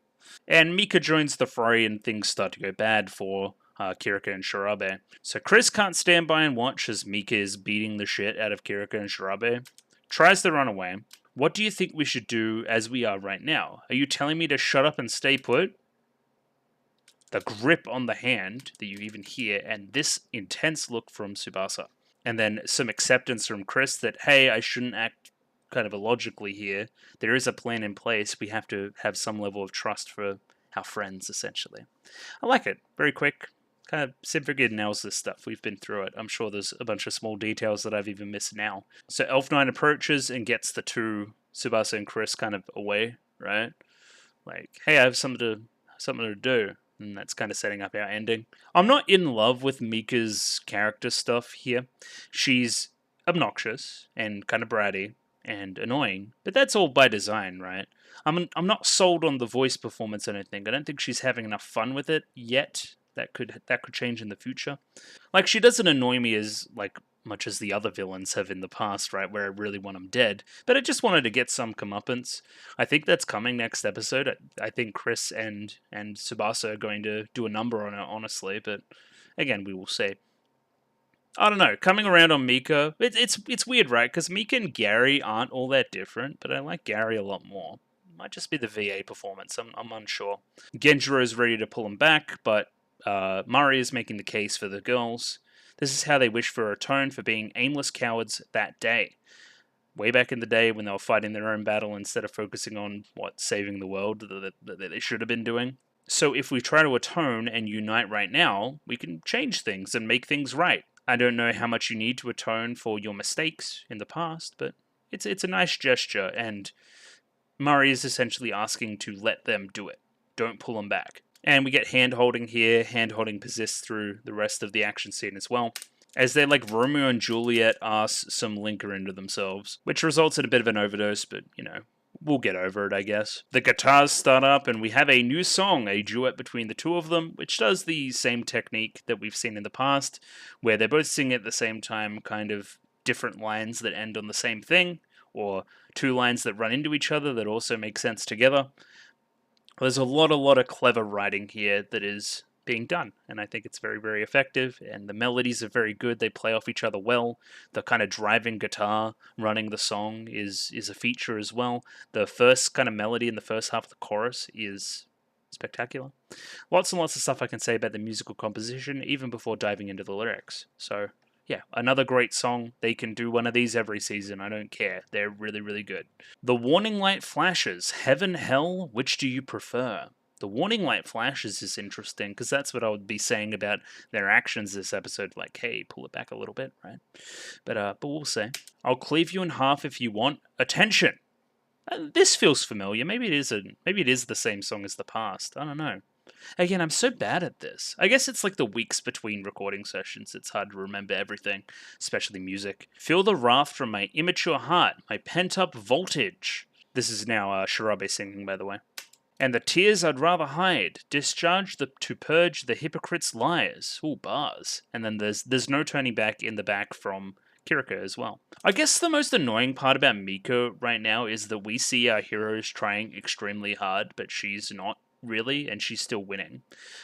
And Mika joins the fray, and things start to go bad for Kirika and Shirabe. So Chris can't stand by and watch as Mika is beating the shit out of Kirika and Shirabe. Tries to run away. What do you think we should do as we are right now? Are you telling me to shut up and stay put? The grip on the hand that you even hear, and this intense look from Tsubasa. And then some acceptance from Chris that, hey, I shouldn't act kind of illogically here, there is a plan in place. We have to have some level of trust for our friends, essentially. I like it. Very quick. Kind of Symphogear nails this stuff. We've been through it. I'm sure there's a bunch of small details that I've even missed now. So Elf Knight approaches and gets the two, Tsubasa and Chris, kind of away, right? Like, hey, I have something to do. And that's kind of setting up our ending. I'm not in love with Mika's character stuff here. She's obnoxious and kind of bratty and annoying, but that's all by design, right? I'm not sold on the voice performance or anything. I don't think she's having enough fun with it yet. That could change in the future. Like, she doesn't annoy me as much as the other villains have in the past, right? Where I really want them dead, but I just wanted to get some comeuppance. I think that's coming next episode. I think Chris and Tsubasa are going to do a number on it, honestly. But again, we will see. I don't know. Coming around on Mika, it's weird, right? Because Mika and Gary aren't all that different, but I like Gary a lot more. Might just be the VA performance. I'm unsure. Genjiro is ready to pull him back, but Mari is making the case for the girls. This is how they wish for a tone for being aimless cowards that day. Way back in the day when they were fighting their own battle instead of focusing on saving the world that they should have been doing. So if we try to atone and unite right now, we can change things and make things right. I don't know how much you need to atone for your mistakes in the past, but it's a nice gesture, and Mari is essentially asking to let them do it. Don't pull them back. And we get hand-holding here. Hand-holding persists through the rest of the action scene as well, as they're like Romeo and Juliet ask some linker into themselves, which results in a bit of an overdose, but, we'll get over it, I guess. The guitars start up, and we have a new song, a duet between the two of them, which does the same technique that we've seen in the past, where they're both singing at the same time, kind of different lines that end on the same thing, or two lines that run into each other that also make sense together. There's a lot of clever writing here that is being done, and I think it's very, very effective, and the melodies are very good. They play off each other well. The kind of driving guitar running the song is a feature as well. The first kind of melody in the first half of the chorus is spectacular. Lots and lots of stuff I can say about the musical composition, even before diving into the lyrics. So, yeah, another great song. They can do one of these every season. I don't care. They're really, really good. The warning light flashes. Heaven, hell, which do you prefer? The warning light flashes is interesting, because that's what I would be saying about their actions this episode. Like, hey, pull it back a little bit, right? But we'll see. I'll cleave you in half if you want. Attention! This feels familiar. Maybe it is the same song as the past. I don't know. Again, I'm so bad at this. I guess it's like the weeks between recording sessions. It's hard to remember everything, especially music. Feel the wrath from my immature heart, my pent-up voltage. This is now Shirabe singing, by the way. And the tears I'd rather hide, discharge to purge the hypocrite's lies. Ooh, bars. And then there's no turning back in the back from Kirika as well. I guess the most annoying part about Miko right now is that we see our heroes trying extremely hard, but she's not really, and she's still winning.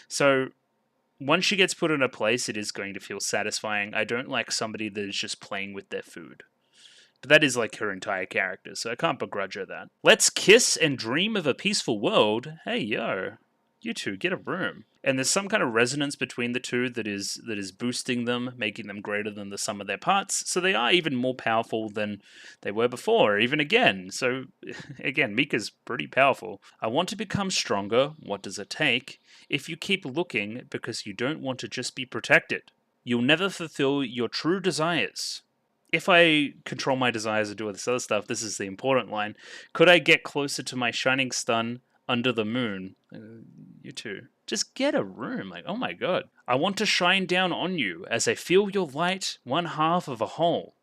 So once she gets put in a place, it is going to feel satisfying. I don't like somebody that is just playing with their food. But that is like her entire character, so I can't begrudge her that. Let's kiss and dream of a peaceful world. Hey, yo, you two, get a room. And there's some kind of resonance between the two that is boosting them, making them greater than the sum of their parts. So they are even more powerful than they were before, even again. So, again, Mika's pretty powerful. I want to become stronger. What does it take? If you keep looking because you don't want to just be protected, you'll never fulfill your true desires. If I control my desires and do all this other stuff, this is the important line. Could I get closer to my shining sun under the moon? You two. Just get a room. Like, oh my god. I want to shine down on you as I feel your light, one half of a whole.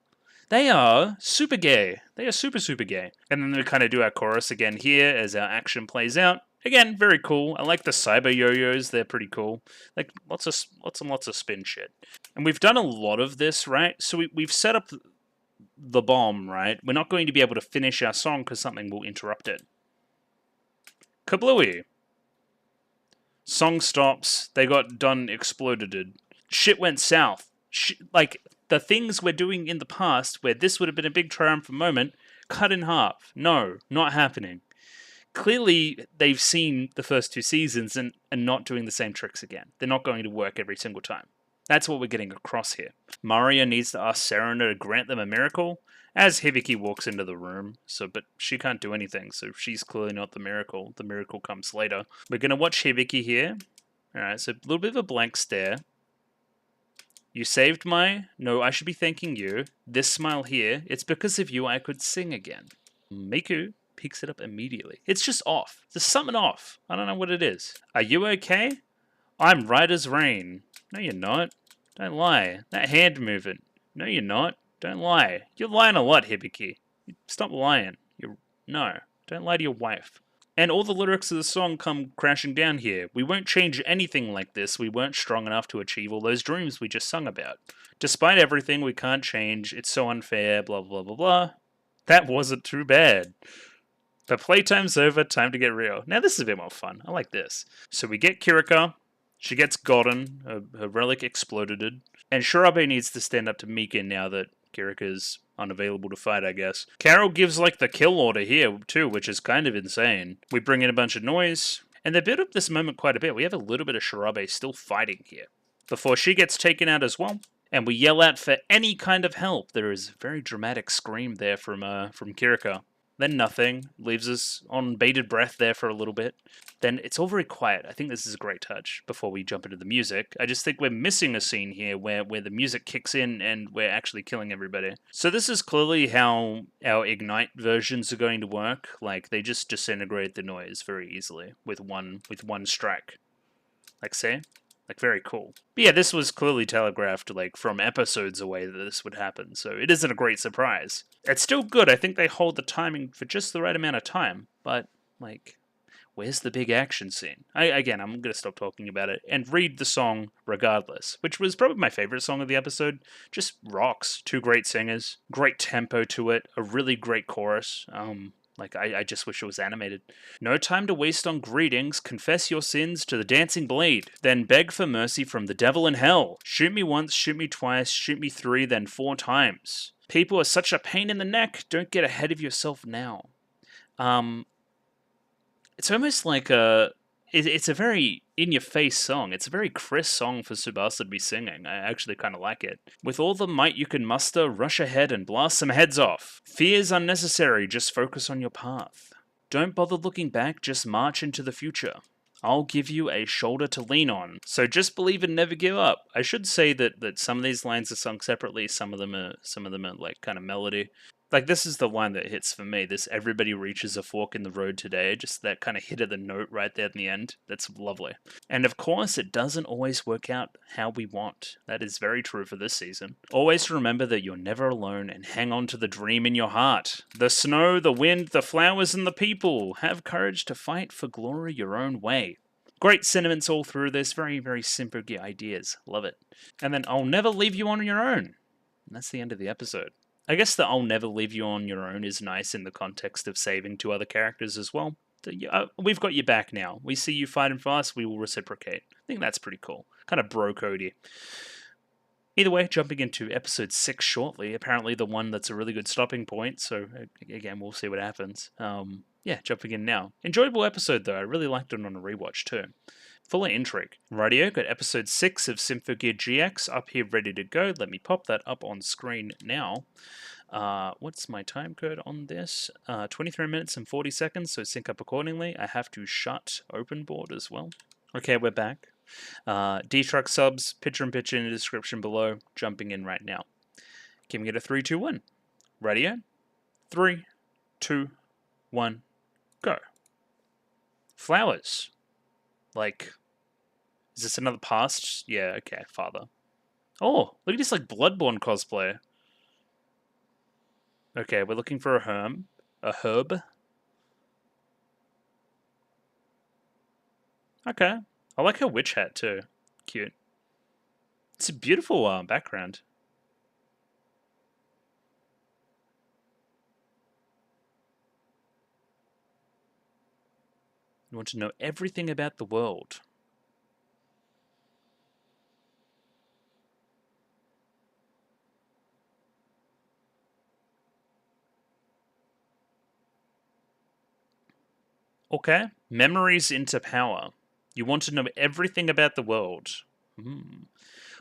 They are super gay. They are super, super gay. And then we kind of do our chorus again here as our action plays out. Again, very cool. I like the cyber yo-yos. They're pretty cool. Like, lots of spin shit. And we've done a lot of this, right? So we've set up the bomb, right? We're not going to be able to finish our song because something will interrupt it. Kablooey. Song stops. They got done exploded. Shit went south. Like, the things we're doing in the past where this would have been a big triumphant moment, cut in half. No, not happening. Clearly, they've seen the first two seasons and not doing the same tricks again. They're not going to work every single time. That's what we're getting across here. Maria needs to ask Serena to grant them a miracle as Hibiki walks into the room. But she can't do anything, so she's clearly not the miracle. The miracle comes later. We're gonna watch Hibiki here. Alright, so a little bit of a blank stare. You saved my... No, I should be thanking you. This smile here, it's because of you I could sing again. Miku picks it up immediately. It's just off. There's something off. I don't know what it is. Are you okay? I'm right as rain. No, you're not. Don't lie. That hand movement. No, you're not. Don't lie. You're lying a lot, Hibiki. Stop lying. No. Don't lie to your wife. And all the lyrics of the song come crashing down here. We won't change anything like this. We weren't strong enough to achieve all those dreams we just sung about. Despite everything, we can't change. It's so unfair, blah, blah, blah, blah. That wasn't too bad. But playtime's over, time to get real. Now this is a bit more fun. I like this. So we get Kirika. She gets gotten. Her relic exploded. And Shirabe needs to stand up to Mika now that Kirika's unavailable to fight, I guess. Carol gives like the kill order here too, which is kind of insane. We bring in a bunch of noise. And they build up this moment quite a bit. We have a little bit of Shirabe still fighting here. Before she gets taken out as well. And we yell out for any kind of help. There is a very dramatic scream there from Kirika. Then nothing. Leaves us on bated breath there for a little bit. Then it's all very quiet. I think this is a great touch before we jump into the music. I just think we're missing a scene here where the music kicks in and we're actually killing everybody. So this is clearly how our Ignite versions are going to work. Like, they just disintegrate the noise very easily with one strike. Like, see? Like, very cool. But yeah, this was clearly telegraphed, like, from episodes away that this would happen, so it isn't a great surprise. It's still good. I think they hold the timing for just the right amount of time, but, like, where's the big action scene? Again, I'm going to stop talking about it and read the song regardless, which was probably my favorite song of the episode. Just rocks. Two great singers. Great tempo to it. A really great chorus. I just wish it was animated. No time to waste on greetings. Confess your sins to the dancing blade. Then beg for mercy from the devil in hell. Shoot me once, shoot me twice, shoot me 3, then 4 times. People are such a pain in the neck. Don't get ahead of yourself now. It's almost like it's a very in-your-face song. It's a very crisp song for Tsubasa to be singing. I actually kind of like it. With all the might you can muster, rush ahead and blast some heads off. Fear's unnecessary, just focus on your path. Don't bother looking back, just march into the future. I'll give you a shoulder to lean on. So just believe and never give up. I should say that some of these lines are sung separately. Some of them are like kind of melody. Like, this is the line that hits for me. This everybody reaches a fork in the road today. Just that kind of hit of the note right there in the end. That's lovely. And of course, it doesn't always work out how we want. That is very true for this season. Always remember that you're never alone and hang on to the dream in your heart. The snow, the wind, the flowers, and the people. Have courage to fight for glory your own way. Great sentiments all through this. Very, very Symphogear ideas. Love it. And then, I'll never leave you on your own. And that's the end of the episode. I guess the I'll never leave you on your own is nice in the context of saving 2 other characters as well. We've got your back now. We see you fighting for us, we will reciprocate. I think that's pretty cool. Kind of bro codey. Either way, jumping into episode 6 shortly. Apparently the one that's a really good stopping point, so again, we'll see what happens. Yeah, jumping in now. Enjoyable episode though, I really liked it on a rewatch too. Full of intrigue. Rightio, got episode 6 of Symphogear GX up here ready to go. Let me pop that up on screen now. What's my time code on this? 23 minutes and 40 seconds, so sync up accordingly. I have to shut open board as well. Okay, we're back. D-Truck subs, picture-in-picture in the description below. Jumping in right now. Giving it a 3, 2, 1. Rightio. 3, 2, 1, go. Flowers. Like, is this another past? Yeah, okay, father. Oh, look at this, like, Bloodborne cosplay. Okay, we're looking for a herb. A herb. Okay. I like her witch hat, too. Cute. It's a beautiful background. You want to know everything about the world. Okay. Memories into power. You want to know everything about the world.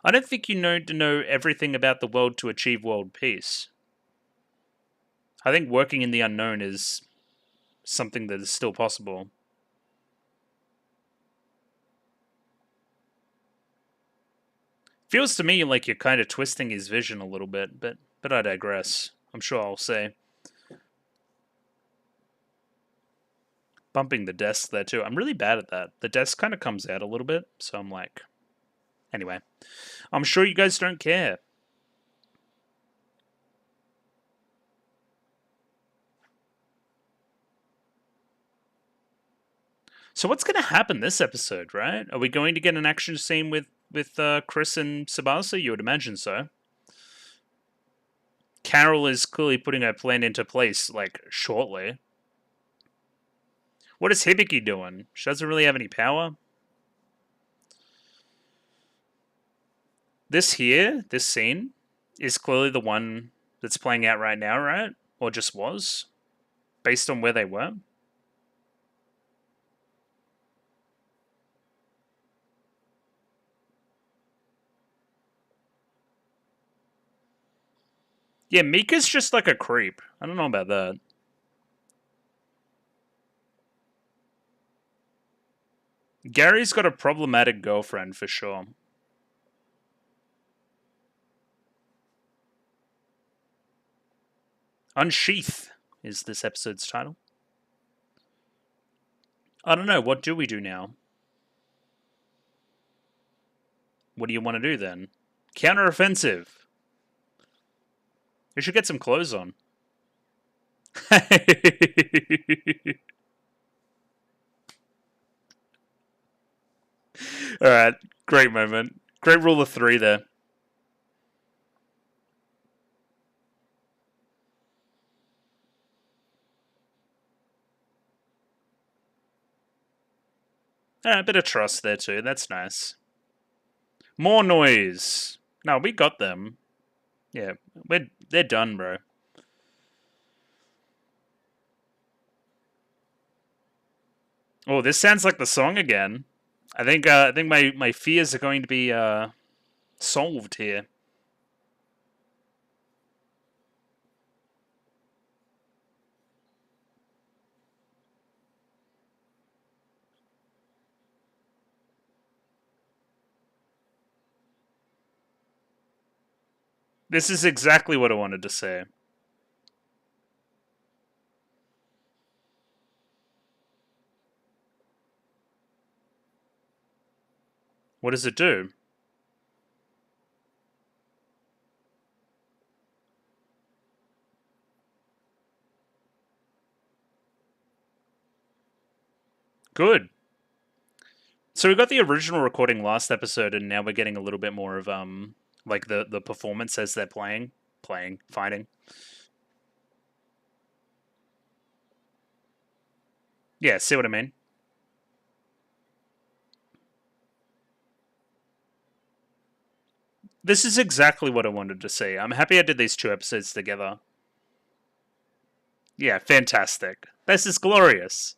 I don't think you need to know everything about the world to achieve world peace. I think working in the unknown is something that is still possible. Feels to me like you're kind of twisting his vision a little bit, but I digress. I'm sure I'll say. Bumping the desk there too. I'm really bad at that. The desk kind of comes out a little bit, so I'm like... Anyway, I'm sure you guys don't care. So what's going to happen this episode, right? Are we going to get an action scene with Chris and Tsubasa? You would imagine so. Carol is clearly putting her plan into place, like, shortly. What is Hibiki doing? She doesn't really have any power. This scene, is clearly the one that's playing out right now, right? Or just was? Based on where they were? Yeah, Mika's just like a creep. I don't know about that. Gary's got a problematic girlfriend for sure. Unsheath is this episode's title. I don't know, what do we do now? What do you want to do then? Counter-offensive. We should get some clothes on. Alright, great moment. Great rule of three there. A bit of trust there too, that's nice. More noise! No, we got them. Yeah, they're done, bro. Oh, this sounds like the song again. I think my fears are going to be solved here. This is exactly what I wanted to say. What does it do? Good. So we got the original recording last episode, and now we're getting a little bit more of like the performance as they're fighting. Yeah, see what I mean? This is exactly what I wanted to see. I'm happy I did these two episodes together. Yeah, fantastic. This is glorious.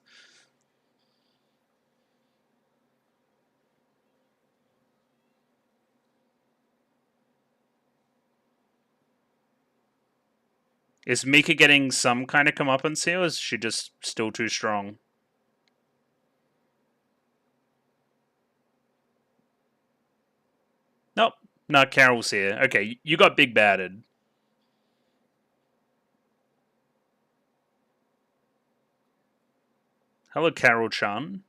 Is Mika getting some kind of comeuppance here, or is she just still too strong? Nope. No, Carol's here. Okay, you got big batted. Hello, Carol-chan.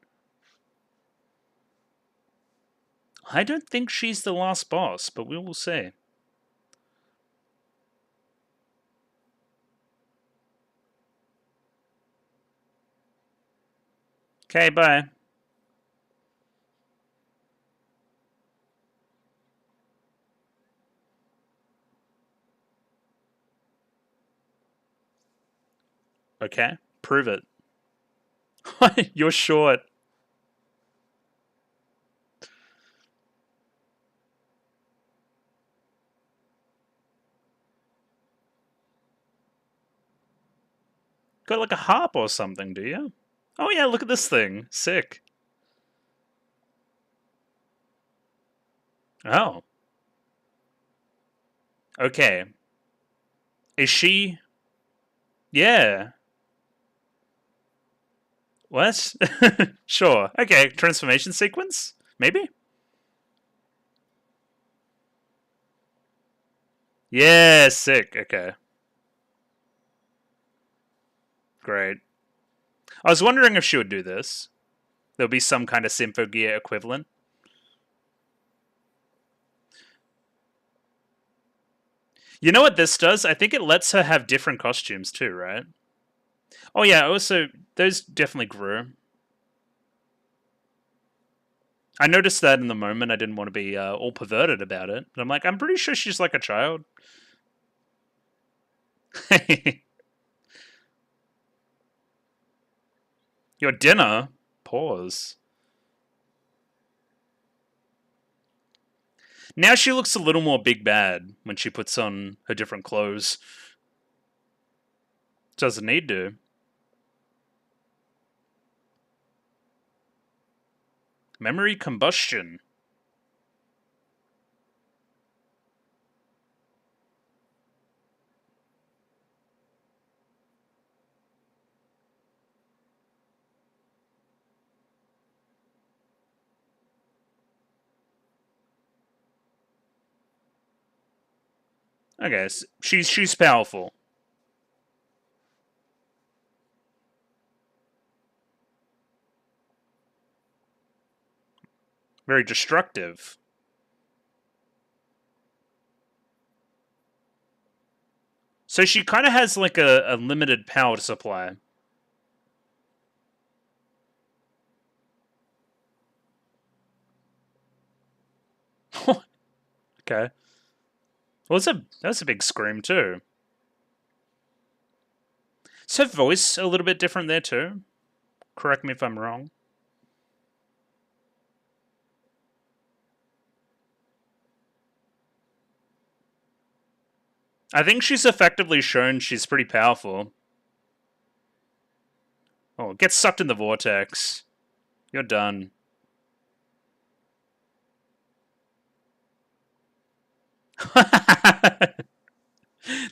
I don't think she's the last boss, but we will see. Okay, bye. Okay, prove it. You're short. Got like a harp or something, do you? Oh yeah, look at this thing. Sick. Oh. Okay. Is she... Yeah. What? Sure. Okay, transformation sequence? Maybe? Yeah, sick. Okay. Great. I was wondering if she would do this. There'll be some kind of Symphogear equivalent. You know what this does? I think it lets her have different costumes too, right? Oh yeah, also, those definitely grew. I noticed that in the moment. I didn't want to be all perverted about it. But I'm like, I'm pretty sure she's like a child. Your dinner? Pause. Now she looks a little more big bad when she puts on her different clothes. Doesn't need to. Memory combustion. Okay, so she's powerful. Very destructive. So she kind of has like a limited power supply. Okay. Well, that's a big scream too. Is her voice a little bit different there too? Correct me if I'm wrong. I think she's effectively shown she's pretty powerful. Oh, get sucked in the vortex. You're done.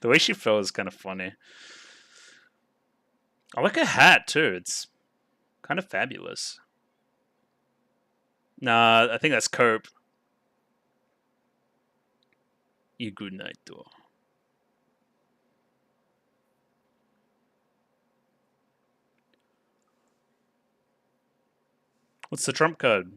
The way she fell is kind of funny. I like her hat too. It's kind of fabulous. Nah, I think that's Cope. You good night, though. What's the trump card?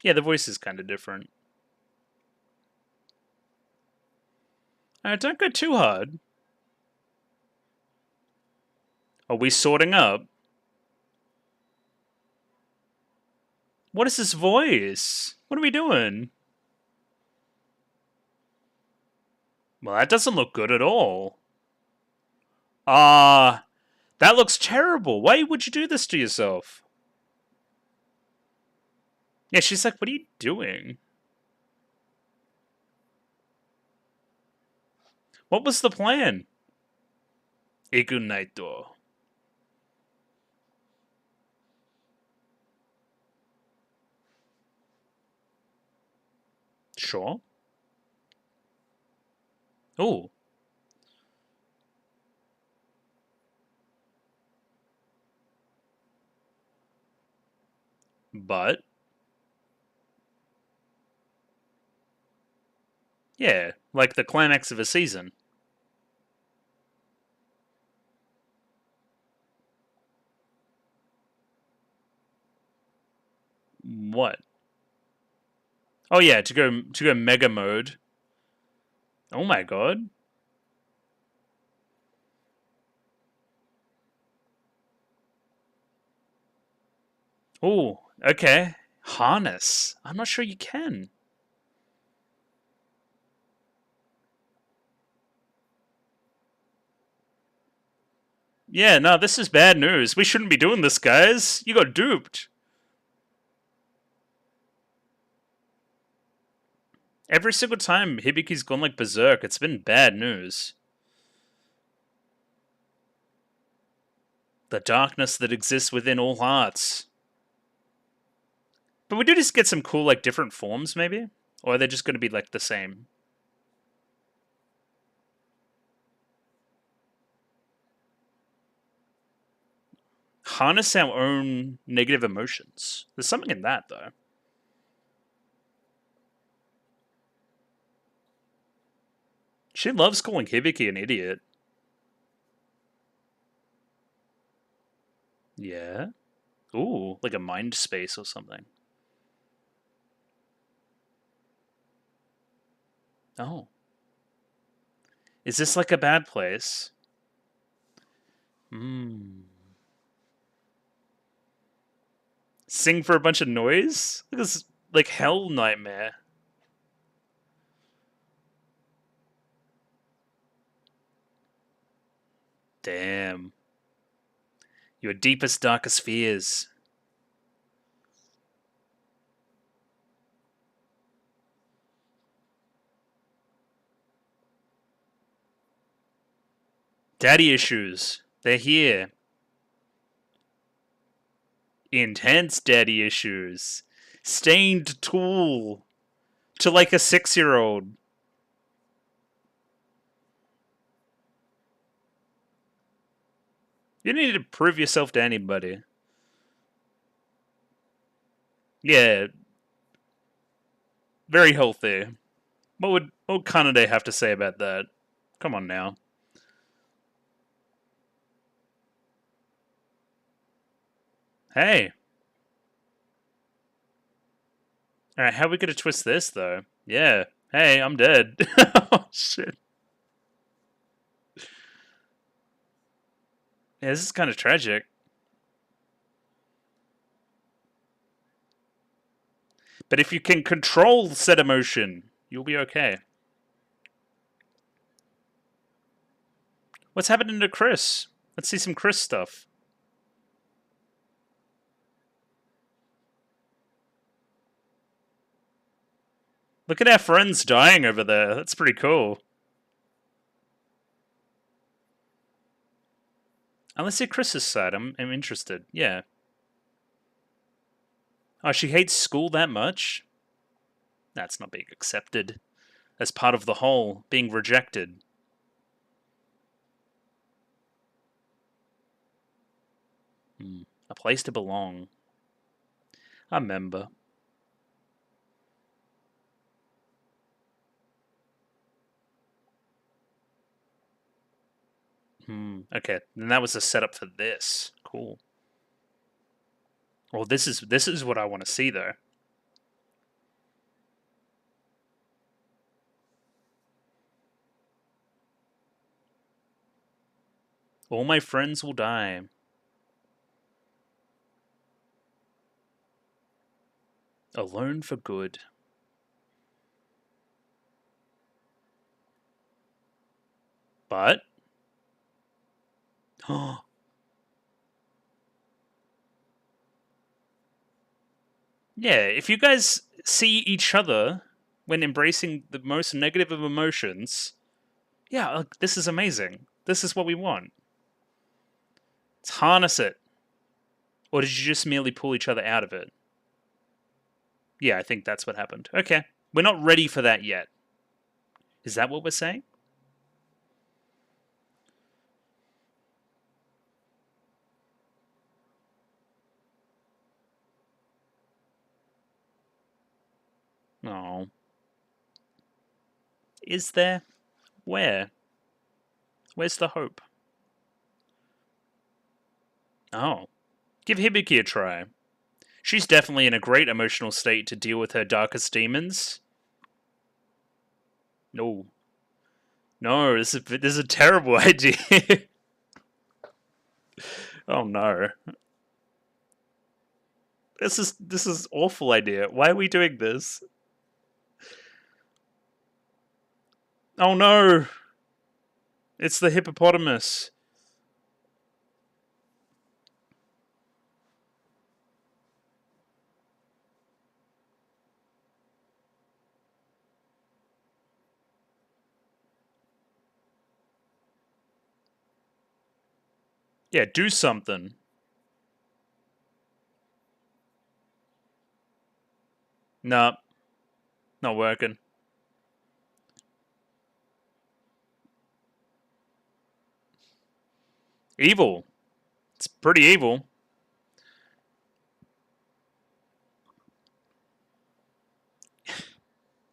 Yeah, the voice is kind of different. Don't go too hard. Are we sorting up? What is this voice? What are we doing? Well, that doesn't look good at all. That looks terrible. Why would you do this to yourself? Yeah, she's like, what are you doing? What was the plan? Igunaito. Sure. Oh. But, yeah, like the climax of a season. What? Oh yeah, to go mega mode. Oh my god. Oh, okay. Harness. I'm not sure you can. Yeah, no, this is bad news. We shouldn't be doing this, guys. You got duped. Every single time Hibiki's gone like berserk, it's been bad news. The darkness that exists within all hearts. But we do just get some cool, like, different forms, maybe? Or are they just going to be, like, the same? Harness our own negative emotions. There's something in that, though. She loves calling Hibiki an idiot. Yeah? Ooh, like a mind space or something. Oh. Is this like a bad place? Hmm. Sing for a bunch of noise? Look at this, like, hell nightmare. Damn. Your deepest, darkest fears. Daddy issues. They're here. Intense daddy issues. Stained tool. To like a 6-year-old. You don't need to prove yourself to anybody. Yeah. Very healthy. What would Kanade have to say about that? Come on now. Hey. Alright, how are we gonna twist this, though? Yeah. Hey, I'm dead. Oh, shit. Yeah, this is kind of tragic. But if you can control said emotion, you'll be okay. What's happening to Chris? Let's see some Chris stuff. Look at our friends dying over there. That's pretty cool. Let's see Chris's side. I'm interested. Yeah. Oh, she hates school that much? That's not being accepted. As part of the whole, being rejected. A place to belong. A member. Okay. Then that was the setup for this. Cool. Well, this is what I want to see, though. All my friends will die. Alone for good. But... yeah, if you guys see each other when embracing the most negative of emotions, yeah, this is amazing. This is what we want. Let's harness it. Or did you just merely pull each other out of it? Yeah, I think that's what happened. Okay. We're not ready for that yet. Is that what we're saying? Oh. Is there? Where? Where's the hope? Oh. Give Hibiki a try. She's definitely in a great emotional state to deal with her darkest demons. No. No, this is a terrible idea. Oh no. This is awful idea. Why are we doing this? Oh no. It's the hippopotamus. Yeah, do something. Nah, not working. Evil. It's pretty evil.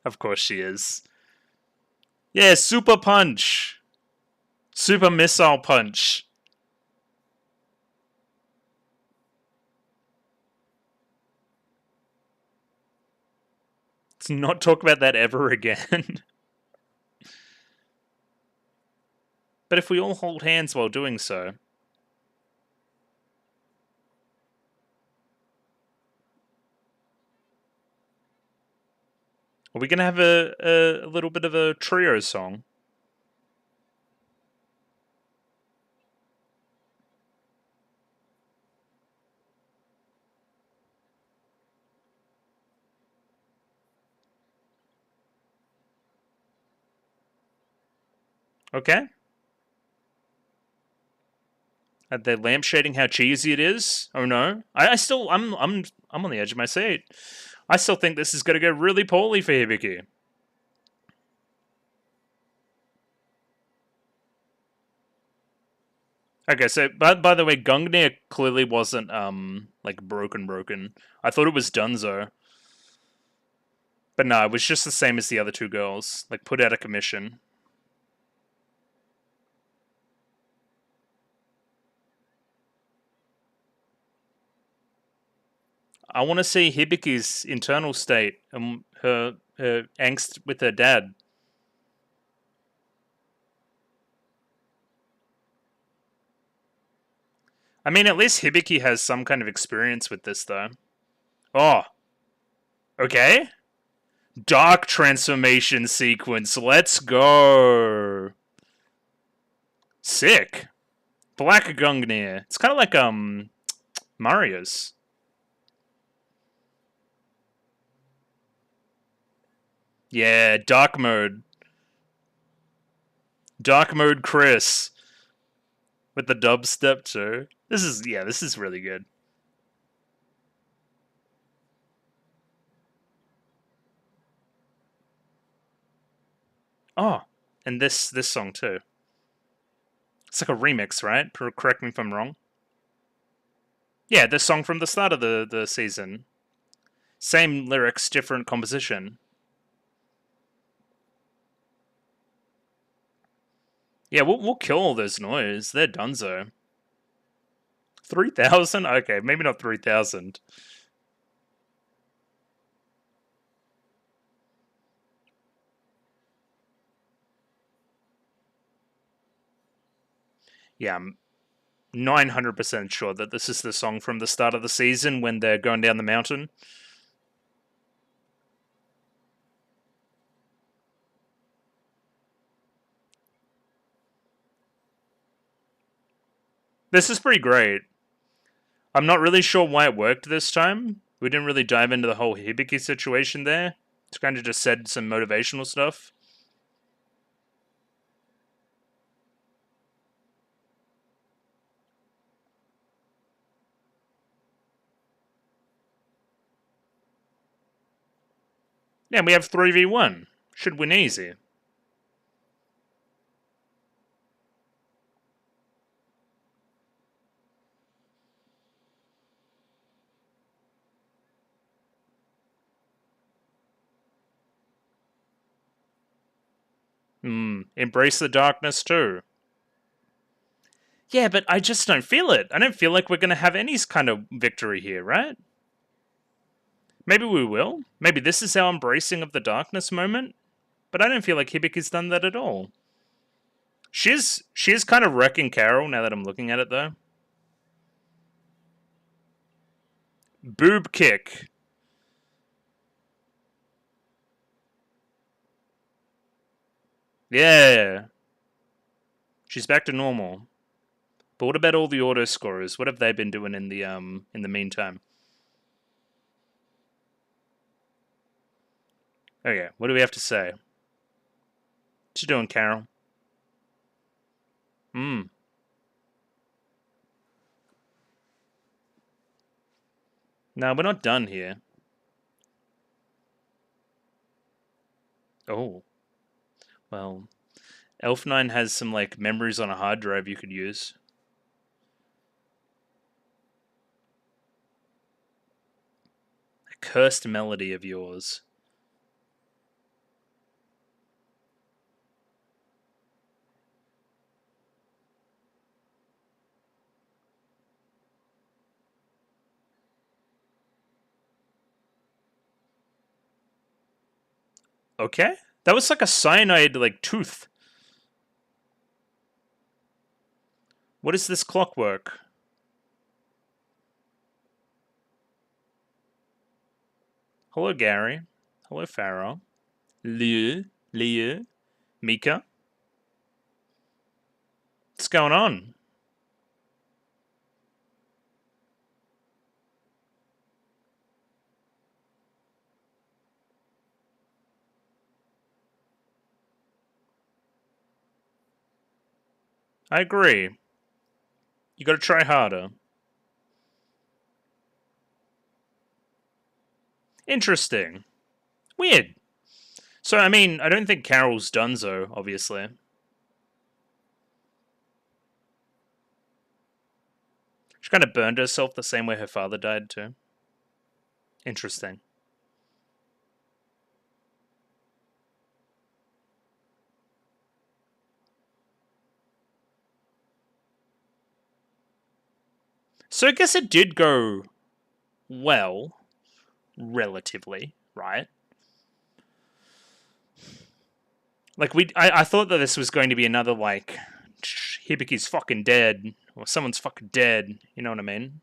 Of course she is. Yeah, super punch. Super missile punch. Let's not talk about that ever again. But if we all hold hands while doing so. Are we going to have a little bit of a trio song? Okay. Are they lampshading how cheesy it is? Oh no. I'm on the edge of my seat. I still think this is going to go really poorly for Hibiki. Okay, so by the way, Gungnir clearly wasn't like broken. I thought it was Dunzo. But no, it was just the same as the other two girls, like put out of commission. I want to see Hibiki's internal state and her angst with her dad. I mean, at least Hibiki has some kind of experience with this, though. Oh, okay. Dark transformation sequence. Let's go. Sick. Black Gungnir. It's kind of like Mario's. Yeah, dark mode. Dark mode Chris with the dubstep too. This is really good. Oh, and this song too. It's like a remix, right? Correct me if I'm wrong. Yeah, this song from the start of the season. Same lyrics, different composition. Yeah, we'll kill all those noise. They're donezo. 3,000? Okay, maybe not 3,000. Yeah, I'm 900% sure that this is the song from the start of the season when they're going down the mountain. This is pretty great. I'm not really sure why it worked this time. We didn't really dive into the whole Hibiki situation there. It's kind of just said some motivational stuff. Yeah, we have 3v1. Should win easy. Embrace the darkness too. Yeah, but I just don't feel it. I don't feel like we're going to have any kind of victory here, right? Maybe we will. Maybe this is our embracing of the darkness moment. But I don't feel like Hibiki's done that at all. She's kind of wrecking Carol now that I'm looking at it though. Boob kick. Yeah. She's back to normal. But what about all the auto scorers? What have they been doing in the meantime? Okay, what do we have to say? What you doing, Carol? No, we're not done here. Oh. Well, Elf9 has some, like, memories on a hard drive you could use. A cursed melody of yours. Okay. That was like a cyanide, like, tooth. What is this clockwork? Hello, Gary. Hello, Pharaoh. Liu. Mika. What's going on? I agree. You gotta try harder. Interesting. Weird. So, I mean, I don't think Carol's donezo, obviously. She kind of burned herself the same way her father died, too. Interesting. So I guess it did go well, relatively, right? Like, I thought that this was going to be another, like, Hibiki's fucking dead, or someone's fucking dead, you know what I mean?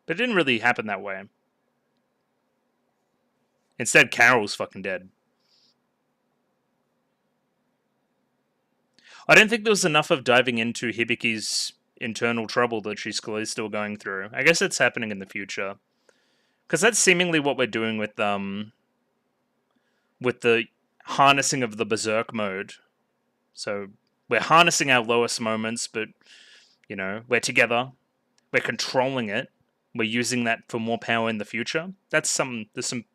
But it didn't really happen that way. Instead, Carol's fucking dead. I don't think there was enough of diving into Hibiki's internal trouble that she's clearly still going through. I guess it's happening in the future. Because that's seemingly what we're doing with the harnessing of the berserk mode. So we're harnessing our lowest moments, but you know, we're together. We're controlling it. We're using that for more power in the future. There's some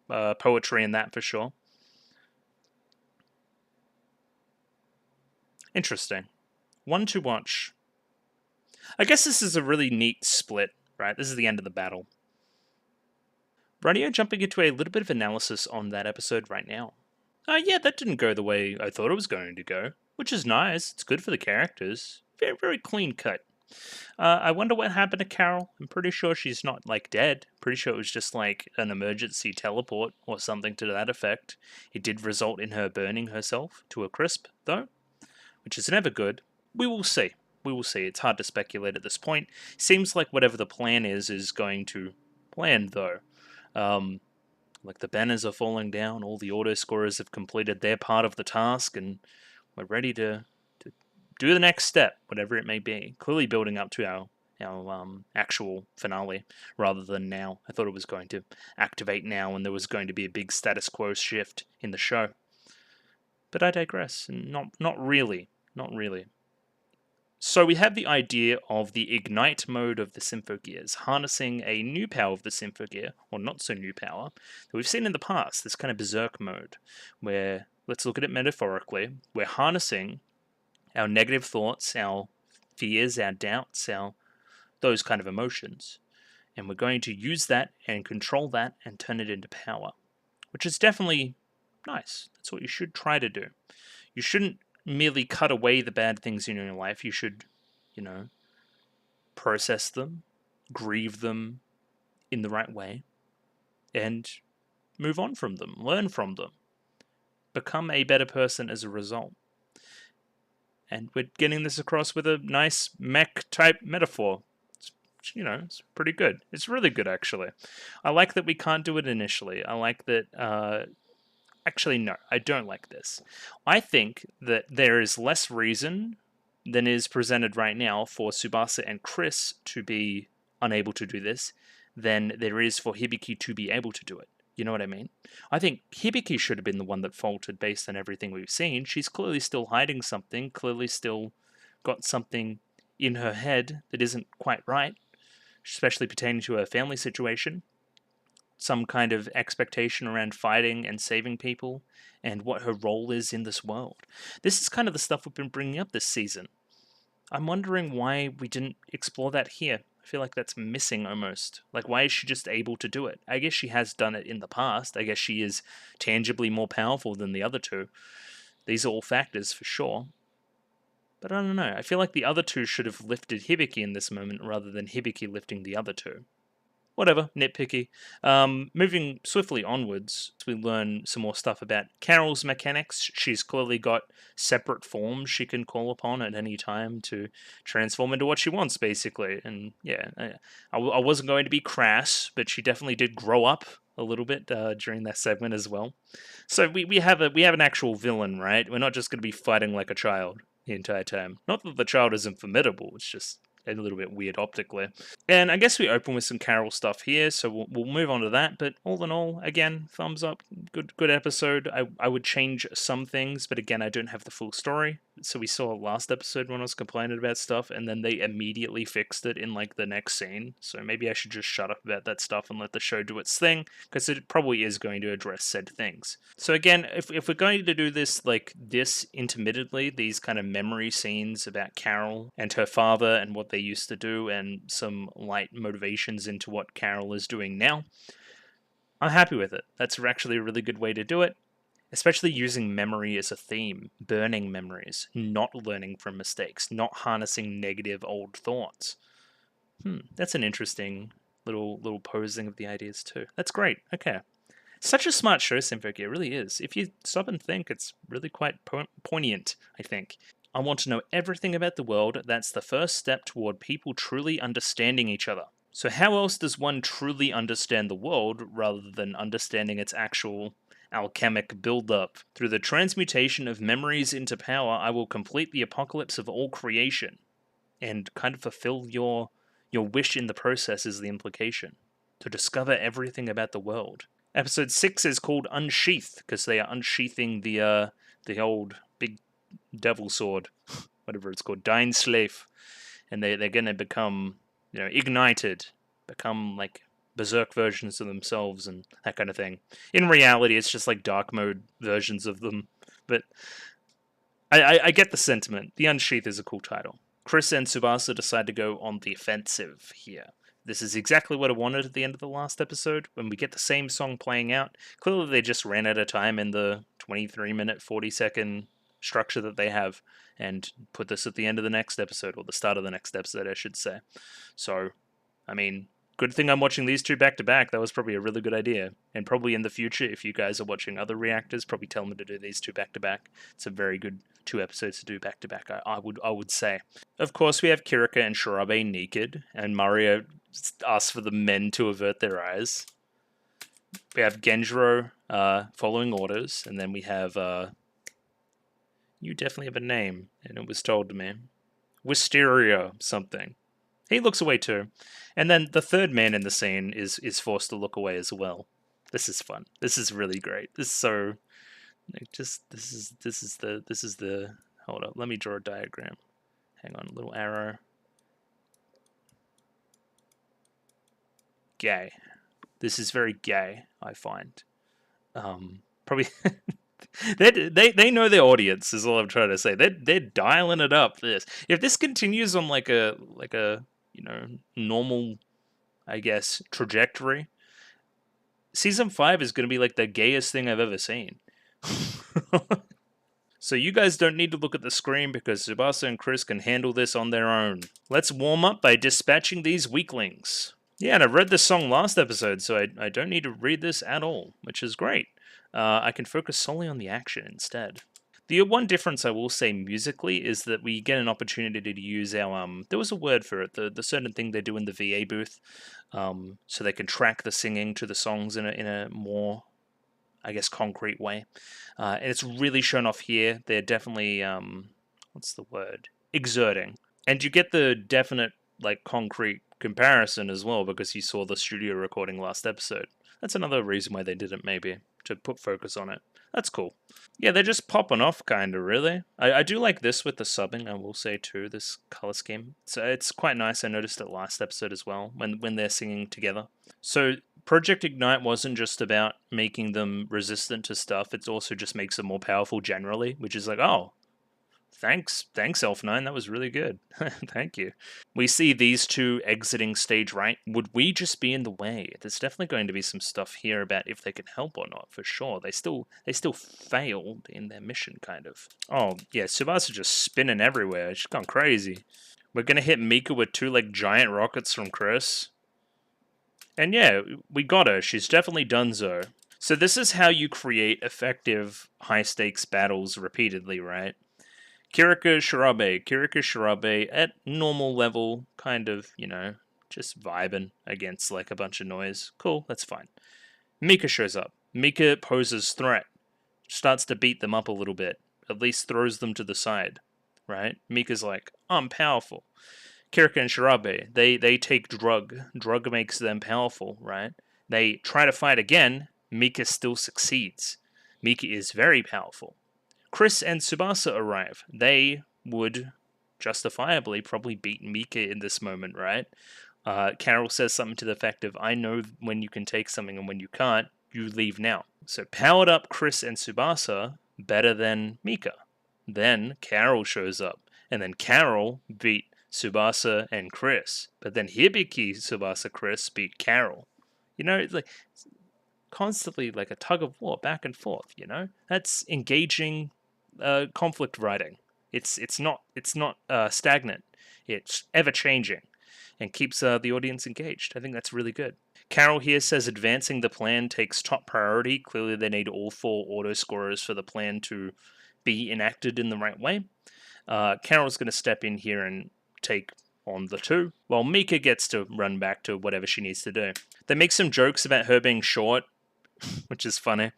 poetry in that for sure. Interesting. One to watch. I guess this is a really neat split, right? This is the end of the battle. Radio jumping into a little bit of analysis on that episode right now. Yeah, that didn't go the way I thought it was going to go, which is nice. It's good for the characters. Very, very clean cut. I wonder what happened to Carol. I'm pretty sure she's not, like, dead. Pretty sure it was just, like, an emergency teleport or something to that effect. It did result in her burning herself to a crisp, though, which is never good. We will see. We will see. It's hard to speculate at this point. Seems like whatever the plan is going to plan, though. Like, the banners are falling down, all the auto scorers have completed their part of the task, and we're ready to do the next step, whatever it may be. Clearly building up to our actual finale rather than now. I thought it was going to activate now and there was going to be a big status quo shift in the show. But I digress. Not really. Not really. So we have the idea of the Ignite mode of the Symphogears, harnessing a new power of the Symphogear, or not so new power, that we've seen in the past, this kind of Berserk mode, where, let's look at it metaphorically, we're harnessing our negative thoughts, our fears, our doubts, those kind of emotions. And we're going to use that and control that and turn it into power, which is definitely nice. That's what you should try to do. You shouldn't merely cut away the bad things in your life. You should, you know, process them, grieve them in the right way, and move on from them, learn from them, become a better person as a result. And we're getting this across with a nice mech-type metaphor. It's pretty good. It's really good, actually. I like that we can't do it initially. I like that... Actually, no, I don't like this. I think that there is less reason than is presented right now for Tsubasa and Chris to be unable to do this than there is for Hibiki to be able to do it. You know what I mean? I think Hibiki should have been the one that faltered based on everything we've seen. She's clearly still hiding something, clearly still got something in her head that isn't quite right, especially pertaining to her family situation. some kind of expectation around fighting and saving people, and what her role is in this world. This is kind of the stuff we've been bringing up this season. I'm wondering why we didn't explore that here. I feel like that's missing almost. Like, why is she just able to do it? I guess she has done it in the past. I guess she is tangibly more powerful than the other two. These are all factors for sure. But I don't know. I feel like the other two should have lifted Hibiki in this moment rather than Hibiki lifting the other two. Whatever, nitpicky. Moving swiftly onwards, we learn some more stuff about Carol's mechanics. She's clearly got separate forms she can call upon at any time to transform into what she wants, basically. And yeah, I wasn't going to be crass, but she definitely did grow up a little bit during that segment as well. So we have an actual villain, right? We're not just going to be fighting like a child the entire time. Not that the child isn't formidable, it's just a little bit weird optically. And I guess we open with some Carol stuff here, so we'll move on to that. But all in all, again, thumbs up. Good episode. I would change some things, but again, I don't have the full story. So we saw last episode when I was complaining about stuff, and then they immediately fixed it in like the next scene. So maybe I should just shut up about that stuff and let the show do its thing, because it probably is going to address said things. So again, if we're going to do this like this intermittently, these kind of memory scenes about Carol and her father and what they used to do, and some light motivations into what Carol is doing now, I'm happy with it. That's actually a really good way to do it. Especially using memory as a theme, burning memories, not learning from mistakes, not harnessing negative old thoughts. That's an interesting little posing of the ideas too. That's great. Okay. Such a smart show, Symphogear, it really is. If you stop and think, it's really quite poignant, I think. I want to know everything about the world. That's the first step toward people truly understanding each other. So how else does one truly understand the world rather than understanding its actual alchemic build-up? Through the transmutation of memories into power, I will complete the apocalypse of all creation. And kind of fulfill your wish in the process is the implication. To discover everything about the world. Episode 6 is called Unsheath, because they are unsheathing the old big devil sword, whatever it's called, Dying Slave. And they're going to become, ignited, become like berserk versions of themselves and that kind of thing. In reality, it's just like dark mode versions of them. But I get the sentiment. The Unsheath is a cool title. Chris and Tsubasa decide to go on the offensive here. This is exactly what I wanted at the end of the last episode, when we get the same song playing out. Clearly they just ran out of time in the 23-minute, 40-second structure that they have, and put this at the end of the next episode, or the start of the next episode, I should say. So, I mean, good thing I'm watching these two back-to-back. That was probably a really good idea. And probably in the future, if you guys are watching other reactors, probably tell them to do these two back-to-back. It's a very good 2 episodes to do back-to-back, I would say. Of course, we have Kirika and Shirabe naked, and Mario asks for the men to avert their eyes. We have Genjiro following orders, and then we have... you definitely have a name, and it was told to me. Wisteria something. He looks away too. And then the third man in the scene is forced to look away as well. This is fun. This is really great. This is so... this is the... Hold up, let me draw a diagram. Hang on, a little arrow. Gay. This is very gay, I find. Probably... they know their audience is all I'm trying to say. They're dialing it up. If this continues on like a normal, I guess, trajectory, season 5 is going to be like the gayest thing I've ever seen. So you guys don't need to look at the screen, because Tsubasa and Chris can handle this on their own. Let's warm up by dispatching these weaklings. Yeah, and I read this song last episode, so I don't need to read this at all, which is great. I can focus solely on the action instead. The one difference I will say musically is that we get an opportunity to use our, there was a word for it, the certain thing they do in the VA booth, so they can track the singing to the songs in a more, I guess, concrete way. And it's really shown off here. They're definitely, what's the word? Exerting. And you get the definite, like, concrete comparison as well, because you saw the studio recording last episode. That's another reason why they did it, maybe, to put focus on it. That's cool. Yeah, they're just popping off, kind of, really. I do like this with the subbing, I will say, too, this color scheme. So it's quite nice. I noticed it last episode as well, when they're singing together. So Project Ignite wasn't just about making them resistant to stuff, it also just makes them more powerful generally, which is like, oh, thanks, Elf9, that was really good. Thank you. We see these two exiting stage right. Would we just be in the way? There's definitely going to be some stuff here about if they can help or not, for sure. They still failed in their mission, kind of. Oh, yeah, Tsubasa just spinning everywhere. She's gone crazy. We're going to hit Mika with two, like, giant rockets from Chris. And yeah, we got her. She's definitely donezo. So this is how you create effective high-stakes battles repeatedly, right? Kirika Shirabe at normal level, kind of, just vibing against like a bunch of noise. Cool, that's fine. Mika shows up. Mika poses threat. Starts to beat them up a little bit. At least throws them to the side, right? Mika's like, I'm powerful. Kirika and Shirabe, they take drug. Drug makes them powerful, right? They try to fight again. Mika still succeeds. Mika is very powerful. Chris and Tsubasa arrive. They would justifiably probably beat Mika in this moment, right? Carol says something to the effect of, I know when you can take something and when you can't, you leave now. So powered up Chris and Tsubasa better than Mika. Then Carol shows up, and then Carol beat Tsubasa and Chris. But then Hibiki, Tsubasa, Chris beat Carol. It's like constantly like a tug of war back and forth, That's engaging conflict writing. It's not stagnant. It's ever changing, and keeps the audience engaged. I think that's really good. Carol here says advancing the plan takes top priority. Clearly, they need all 4 auto scorers for the plan to be enacted in the right way. Carol's going to step in here and take on the 2, while Mika gets to run back to whatever she needs to do. They make some jokes about her being short, which is funny,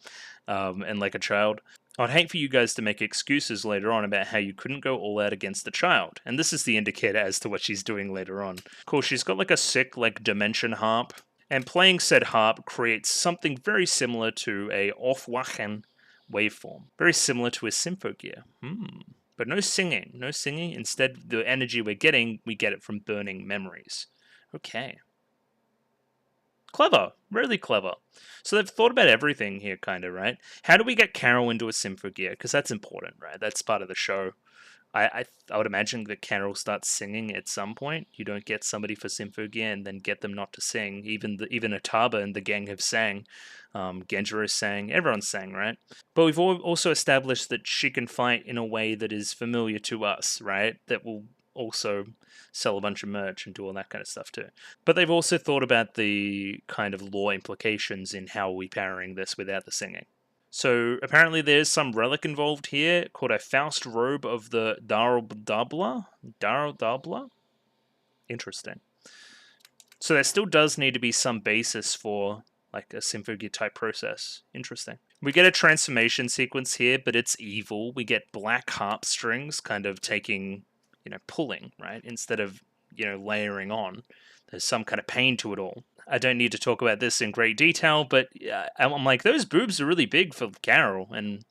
and like a child. I'd hate for you guys to make excuses later on about how you couldn't go all out against the child, and this is the indicator as to what she's doing later on. Cool, she's got like a sick, like, dimension harp, and playing said harp creates something very similar to a Aufwachen waveform. Very similar to a Symphogear. But no singing. Instead, the energy we get it from burning memories. Okay. Clever. Really clever. So they've thought about everything here, kind of, right? How do we get Carol into a Symphogear? Because that's important, right? That's part of the show. I would imagine that Carol starts singing at some point. You don't get somebody for Symphogear and then get them not to sing. Even Ataba and the gang have sang. Genjiro sang. Everyone sang, right? But we've also established that she can fight in a way that is familiar to us, right? That will also sell a bunch of merch and do all that kind of stuff too. But they've also thought about the kind of lore implications in how we're powering this without the singing. So apparently there's some relic involved here called a Faust robe of the Darubdabla. Interesting. So there still does need to be some basis for like a Symphogear type process. Interesting. We get a transformation sequence here, but it's evil. We get black harp strings kind of taking, pulling, right? Instead of, layering on. There's some kind of pain to it all. I don't need to talk about this in great detail, but I'm like, those boobs are really big for Carol, and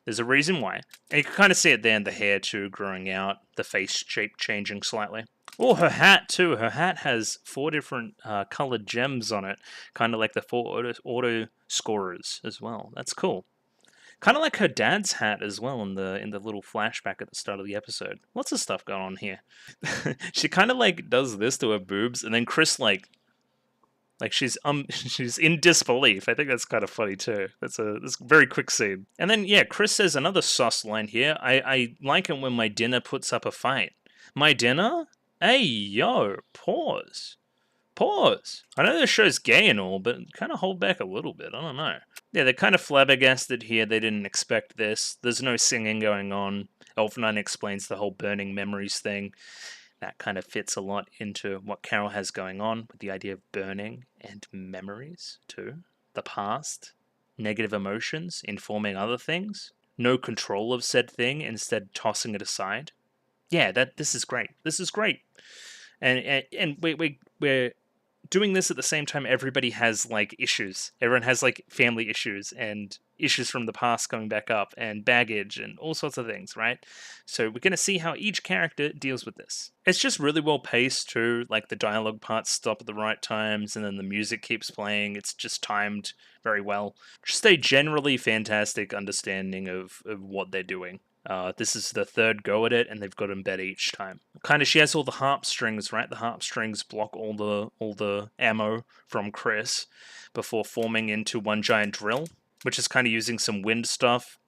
there's a reason why. And you can kind of see it there in the hair too, growing out, the face shape changing slightly. Oh, her hat too. Her hat has 4 different colored gems on it, kind of like the 4 auto scorers as well. That's cool. Kind of like her dad's hat as well in the little flashback at the start of the episode. Lots of stuff going on here. She kind of like does this to her boobs, and then Chris like she's she's in disbelief. I think that's kind of funny too. That's a very quick scene. And then yeah, Chris says another sauce line here. I like it when my dinner puts up a fight. My dinner? Hey yo, pause. I know the show's gay and all, but kind of hold back a little bit. I don't know. Yeah, they're kind of flabbergasted here. They didn't expect this. There's no singing going on. Elf9 explains the whole burning memories thing. That kind of fits a lot into what Carol has going on with the idea of burning and memories too. The past, negative emotions informing other things, no control of said thing, instead tossing it aside. Yeah, this is great. This is great. And we're doing this at the same time, everybody has like issues. Everyone has like family issues and issues from the past coming back up and baggage and all sorts of things, right? So we're going to see how each character deals with this. It's just really well paced too. Like the dialogue parts stop at the right times and then the music keeps playing. It's just timed very well. Just a generally fantastic understanding of what they're doing. This is the third go at it, and they've got them better each time. Kind of, she has all the harp strings, right? The harp strings block all the ammo from Chris before forming into one giant drill, which is kind of using some wind stuff.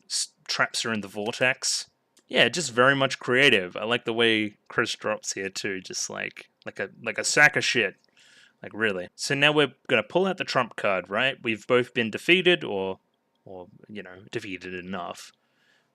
Traps her in the vortex. Yeah, just very much creative. I like the way Chris drops here too, just like a sack of shit. Like really. So now we're gonna pull out the trump card, right? We've both been defeated, or defeated enough.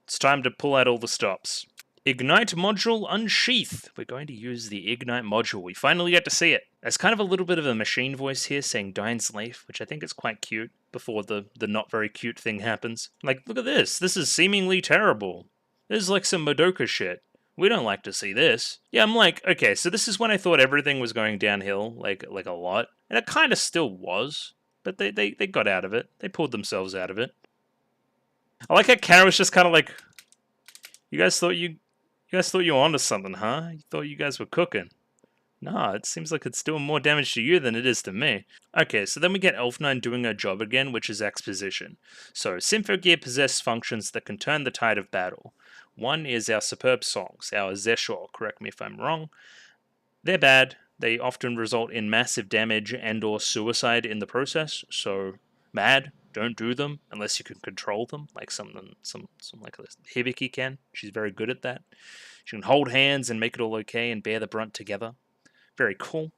It's time to pull out all the stops. Ignite module unsheath. We're going to use the Ignite module. We finally get to see it. There's kind of a little bit of a machine voice here saying Dying Slave, which I think is quite cute before the not very cute thing happens. Like, look at this. This is seemingly terrible. This is like some Madoka shit. We don't like to see this. Yeah, I'm like, okay, so this is when I thought everything was going downhill, like a lot. And it kind of still was. But they got out of it. They pulled themselves out of it. I like how Kara was just kind of like, you guys thought you were onto something, huh? You thought you guys were cooking. Nah, it seems like it's doing more damage to you than it is to me. Okay, so then we get Elf9 doing her job again, which is exposition. So, Symphogear possess functions that can turn the tide of battle. One is our superb songs, our Zesshou, correct me if I'm wrong. They're bad. They often result in massive damage and or suicide in the process, so bad. Don't do them unless you can control them, like some like Hibiki can. She's very good at that. She can hold hands and make it all okay and bear the brunt together. Very cool.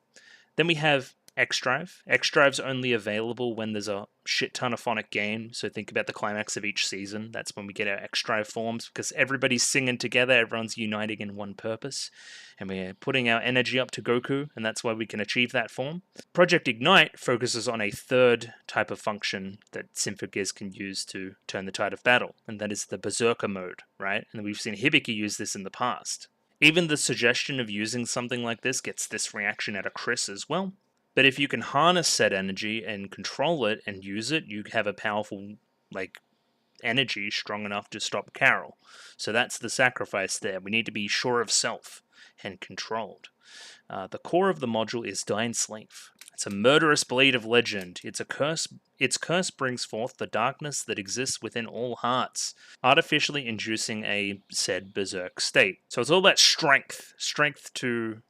Then we have X Drive. X Drive's only available when there's a shit ton of phonic game, so think about the climax of each season. That's when we get our X Drive forms, because everybody's singing together, everyone's uniting in one purpose, and we're putting our energy up to Goku, and that's why we can achieve that form. Project Ignite focuses on a third type of function that Symphogears can use to turn the tide of battle, and that is the Berserker mode, right? And we've seen Hibiki use this in the past. Even the suggestion of using something like this gets this reaction out of Chris as well. But if you can harness said energy and control it and use it, you have a powerful, energy strong enough to stop Carol. So that's the sacrifice there. We need to be sure of self and controlled. The core of the module is Dying Slave. It's a murderous blade of legend. It's a curse. Its curse brings forth the darkness that exists within all hearts, artificially inducing a said berserk state. So it's all about strength. Strength to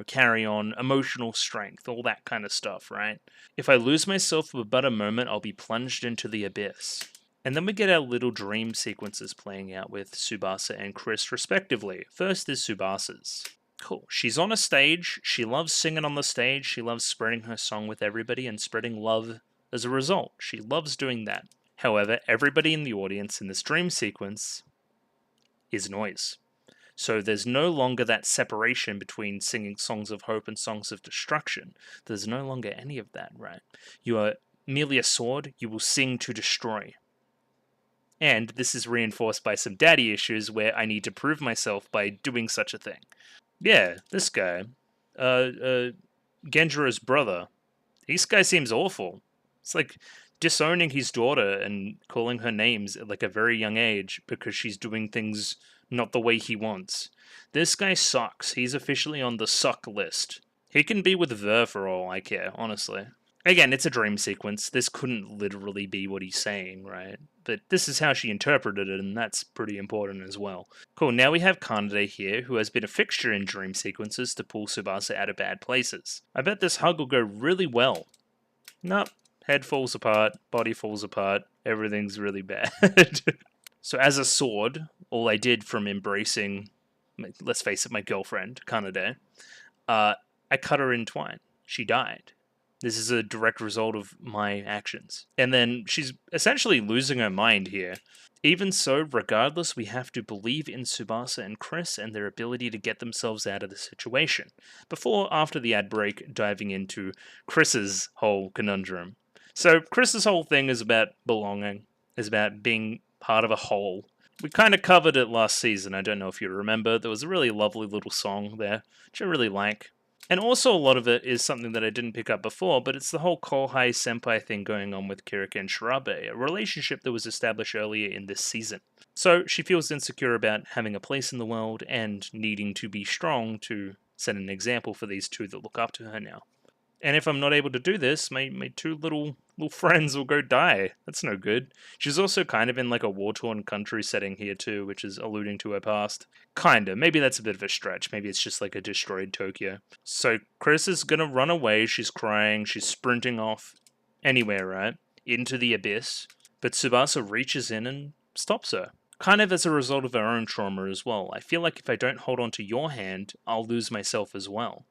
carry on, emotional strength, all that kind of stuff, right? If I lose myself for but a moment, I'll be plunged into the abyss. And then we get our little dream sequences playing out with Tsubasa and Chris, respectively. First is Tsubasa's. Cool. She's on a stage. She loves singing on the stage. She loves spreading her song with everybody and spreading love as a result. She loves doing that. However, everybody in the audience in this dream sequence is noise. So there's no longer that separation between singing songs of hope and songs of destruction. There's no longer any of that, right? You are merely a sword. You will sing to destroy. And this is reinforced by some daddy issues where I need to prove myself by doing such a thing. Yeah, this guy. Genjiro's brother. This guy seems awful. It's like disowning his daughter and calling her names at like a very young age because she's doing things not the way he wants. This guy sucks. He's officially on the suck list. He can be with Ver for all I care, honestly. Again, it's a dream sequence. This couldn't literally be what he's saying, right? But this is how she interpreted it, and that's pretty important as well. Cool, now we have Kanade here, who has been a fixture in dream sequences to pull Tsubasa out of bad places. I bet this hug will go really well. Nope. Head falls apart, body falls apart, everything's really bad. So as a sword, all I did from embracing, let's face it, my girlfriend, Kanade, I cut her in twine. She died. This is a direct result of my actions. And then she's essentially losing her mind here. Even so, regardless, we have to believe in Tsubasa and Chris and their ability to get themselves out of the situation. Before, after the ad break, diving into Chris's whole conundrum. So Chris's whole thing is about belonging, is about being part of a whole. We kind of covered it last season. I don't know if you remember. There was a really lovely little song there, which I really like. And also a lot of it is something that I didn't pick up before, but it's the whole Kohai Senpai thing going on with Kirika and Shirabe, a relationship that was established earlier in this season. So she feels insecure about having a place in the world and needing to be strong to set an example for these two that look up to her now. And if I'm not able to do this, my two little friends will go die. That's no good. She's also kind of in like a war-torn country setting here too, which is alluding to her past. Kinda. Maybe that's a bit of a stretch. Maybe it's just like a destroyed Tokyo. So Chris is gonna run away. She's crying. She's sprinting off anywhere, right? Into the abyss. But Tsubasa reaches in and stops her. Kind of as a result of her own trauma as well. I feel like if I don't hold on to your hand, I'll lose myself as well.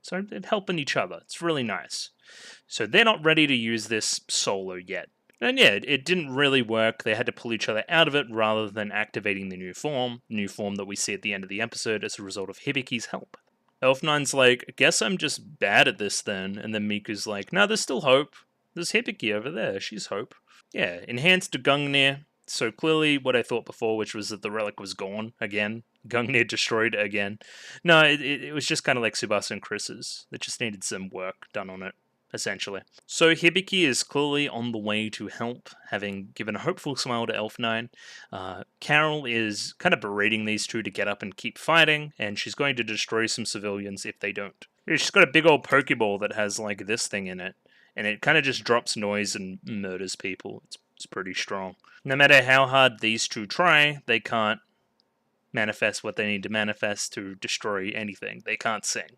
So they're helping each other. It's really nice. So they're not ready to use this solo yet. And yeah, it didn't really work. They had to pull each other out of it rather than activating the new form that we see at the end of the episode as a result of Hibiki's help. Elf9's like, I guess I'm just bad at this then. And then Miku's like, no, there's still hope. There's Hibiki over there. She's hope. Yeah, enhanced to Gungnir. So clearly what I thought before, which was that the relic was gone again. Gungnir destroyed again. No, it was just kind of like Tsubasa and Chris's. It just needed some work done on it, essentially. So Hibiki is clearly on the way to help, having given a hopeful smile to Elf9. Carol is kind of berating these two to get up and keep fighting, and she's going to destroy some civilians if they don't. She's got a big old Pokeball that has like this thing in it, and it kind of just drops noise and murders people. It's pretty strong. No matter how hard these two try, they can't manifest what they need to manifest to destroy anything. They can't sing.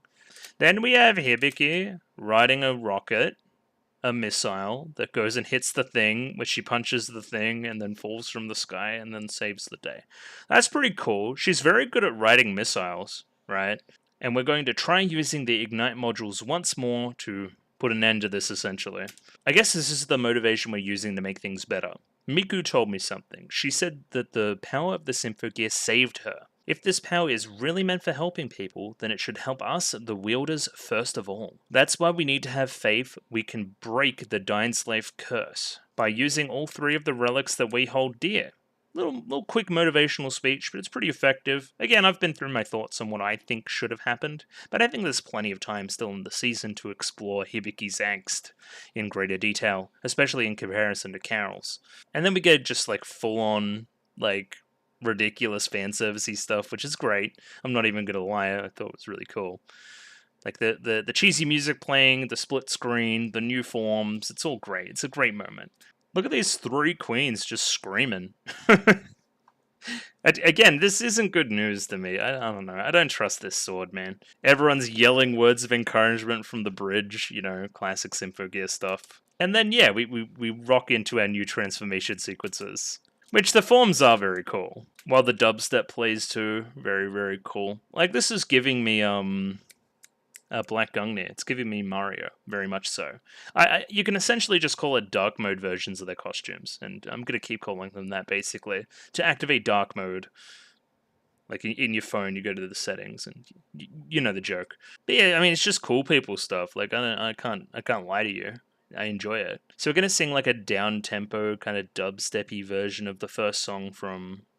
Then we have Hibiki riding a rocket, a missile that goes and hits the thing, which she punches the thing and then falls from the sky and then saves the day. That's pretty cool. She's very good at riding missiles, right? And we're going to try using the Ignite modules once more to put an end to this, essentially. I guess this is the motivation we're using to make things better. Miku told me something. She said that the power of the Symphogear saved her. If this power is really meant for helping people, then it should help us, the wielders, first of all. That's why we need to have faith we can break the Dying Slave curse by using all three of the relics that we hold dear. Little quick motivational speech, but it's pretty effective. Again, I've been through my thoughts on what I think should have happened, but I think there's plenty of time still in the season to explore Hibiki's angst in greater detail, especially in comparison to Carol's. And then we get just like full-on, like, ridiculous fan servicey stuff, which is great. I'm not even gonna lie, I thought it was really cool. Like the cheesy music playing, the split screen, the new forms, it's all great. It's a great moment. Look at these three queens just screaming. Again, this isn't good news to me. I don't know. I don't trust this sword, man. Everyone's yelling words of encouragement from the bridge, you know, classic Symphogear stuff. And then, yeah, we rock into our new transformation sequences. Which the forms are very cool. While the dubstep plays too, very, very cool. Like, this is giving me, Black Gungnir. It's giving me Mario, very much so. You can essentially just call it dark mode versions of their costumes, and I'm going to keep calling them that, basically. To activate dark mode, like in your phone, you go to the settings, and you know the joke. But yeah, I mean, it's just cool people stuff. Like, I can't lie to you. I enjoy it. So we're going to sing like a down-tempo, kind of dubsteppy version of the first song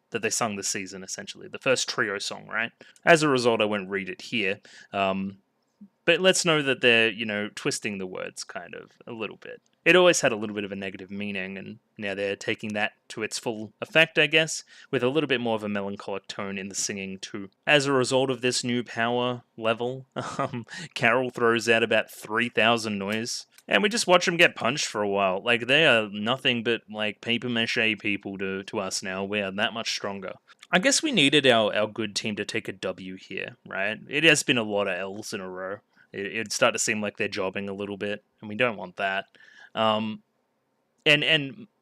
that they sung this season, essentially. The first trio song, right? As a result, I won't read it here. But let's know that they're, you know, twisting the words kind of a little bit. It always had a little bit of a negative meaning, and now they're taking that to its full effect, I guess, with a little bit more of a melancholic tone in the singing too. As a result of this new power level, Carol throws out about 3,000 noise, and we just watch them get punched for a while. Like, they are nothing but, like, papier-mâché people to us now. We are that much stronger. I guess we needed our good team to take a W here, right? It has been a lot of L's in a row. It'd start to seem like they're jobbing a little bit, and we don't want that. And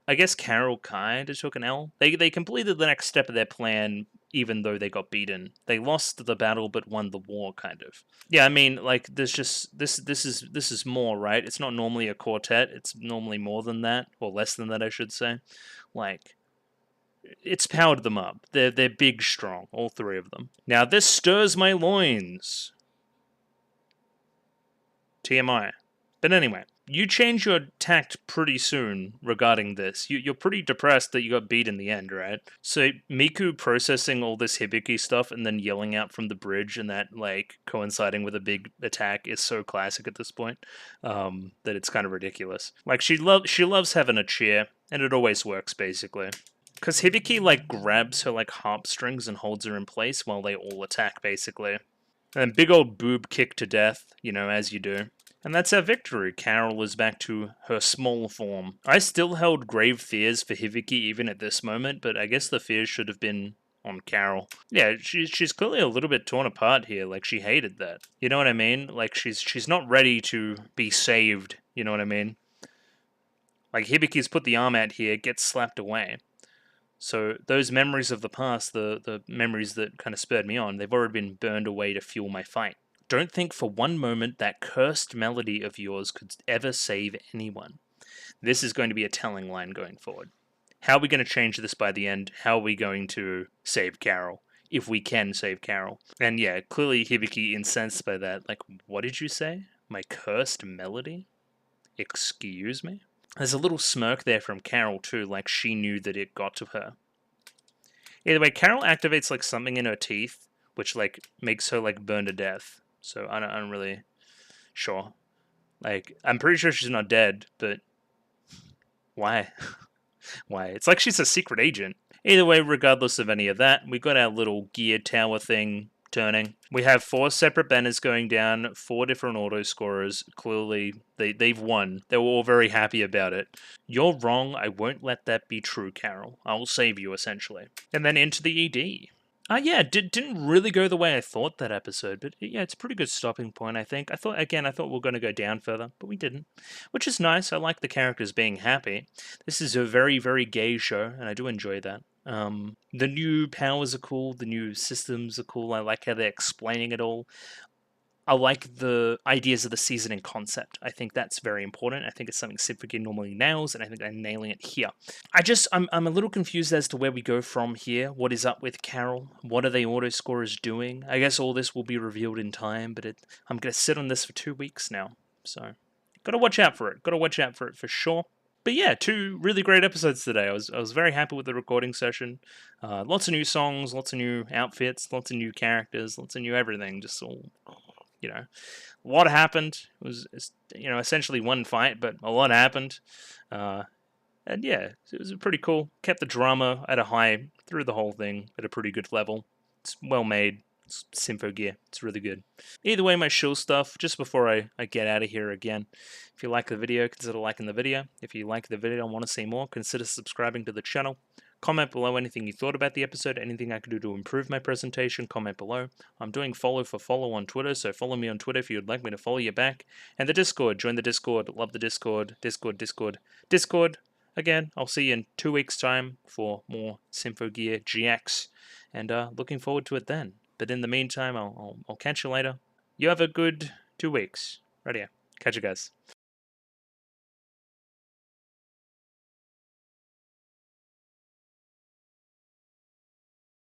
I guess Carol kind of took an L. They completed the next step of their plan, even though they got beaten. They lost the battle but won the war, kind of. Yeah, I mean, like, there's just this is more, right? It's not normally a quartet. It's normally more than that, or less than that, I should say. Like, it's powered them up. They're big, strong, all three of them. Now this stirs my loins. TMI. But anyway, you change your tact pretty soon regarding this. You're pretty depressed that you got beat in the end, right? So Miku processing all this Hibiki stuff and then yelling out from the bridge and that like coinciding with a big attack is so classic at this point that it's kind of ridiculous. Like she loves having a cheer, and it always works basically. Because Hibiki like grabs her like harp strings and holds her in place while they all attack basically. And big old boob kick to death, as you do. And that's our victory. Carol is back to her small form. I still held grave fears for Hibiki even at this moment, but I guess the fears should have been on Carol. Yeah, she's clearly a little bit torn apart here. Like, she hated that. You know what I mean? Like, she's not ready to be saved. You know what I mean? Like, Hibiki's put the arm out here, gets slapped away. So those memories of the past, the memories that kind of spurred me on, they've already been burned away to fuel my fight. Don't think for one moment that cursed melody of yours could ever save anyone. This is going to be a telling line going forward. How are we going to change this by the end? How are we going to save Carol? If we can save Carol. And yeah, clearly Hibiki incensed by that. Like, what did you say? My cursed melody? Excuse me? There's a little smirk there from Carol too, like she knew that it got to her. Either way, Carol activates like something in her teeth, which like makes her like burn to death. So I'm really sure. Like, I'm pretty sure she's not dead, but why? Why? It's like she's a secret agent. Either way, regardless of any of that, we got our little gear tower thing turning. We have 4 separate banners going down, 4 different auto scorers. Clearly, they've won. They were all very happy about it. You're wrong. I won't let that be true, Carol. I'll save you, essentially. And then into the ED. Yeah, didn't really go the way I thought that episode, but yeah, it's a pretty good stopping point, I think. I thought we were going to go down further, but we didn't, which is nice. I like the characters being happy. This is a very, very gay show, and I do enjoy that. The new powers are cool, the new systems are cool. I like how they're explaining it all. I like the ideas of the season and concept. I think that's very important. I think it's something Symphogear normally nails, and I think they're nailing it here. I'm a little confused as to where we go from here. What is up with Carol? What are the auto scorers doing? I guess all this will be revealed in time, but I'm going to sit on this for 2 weeks now. So, gotta watch out for it. Gotta watch out for it for sure. But yeah, 2 really great episodes today. I was very happy with the recording session. Lots of new songs, lots of new outfits, lots of new characters, lots of new everything. Just all... a lot happened. It was, essentially one fight, but a lot happened. And yeah, it was pretty cool. Kept the drama at a high through the whole thing at a pretty good level. It's well made. It's Symphogear. It's really good. Either way, my shill stuff, just before I get out of here again, if you like the video, consider liking the video. If you like the video and want to see more, consider subscribing to the channel. Comment below anything you thought about the episode, anything I could do to improve my presentation, comment below. I'm doing follow for follow on Twitter, so follow me on Twitter if you'd like me to follow you back. And the Discord, join the Discord, love the Discord, Discord. Again, I'll see you in 2 weeks' time for more Symphogear GX, and looking forward to it then. But in the meantime, I'll catch you later. You have a good 2 weeks. Right here. Catch you guys.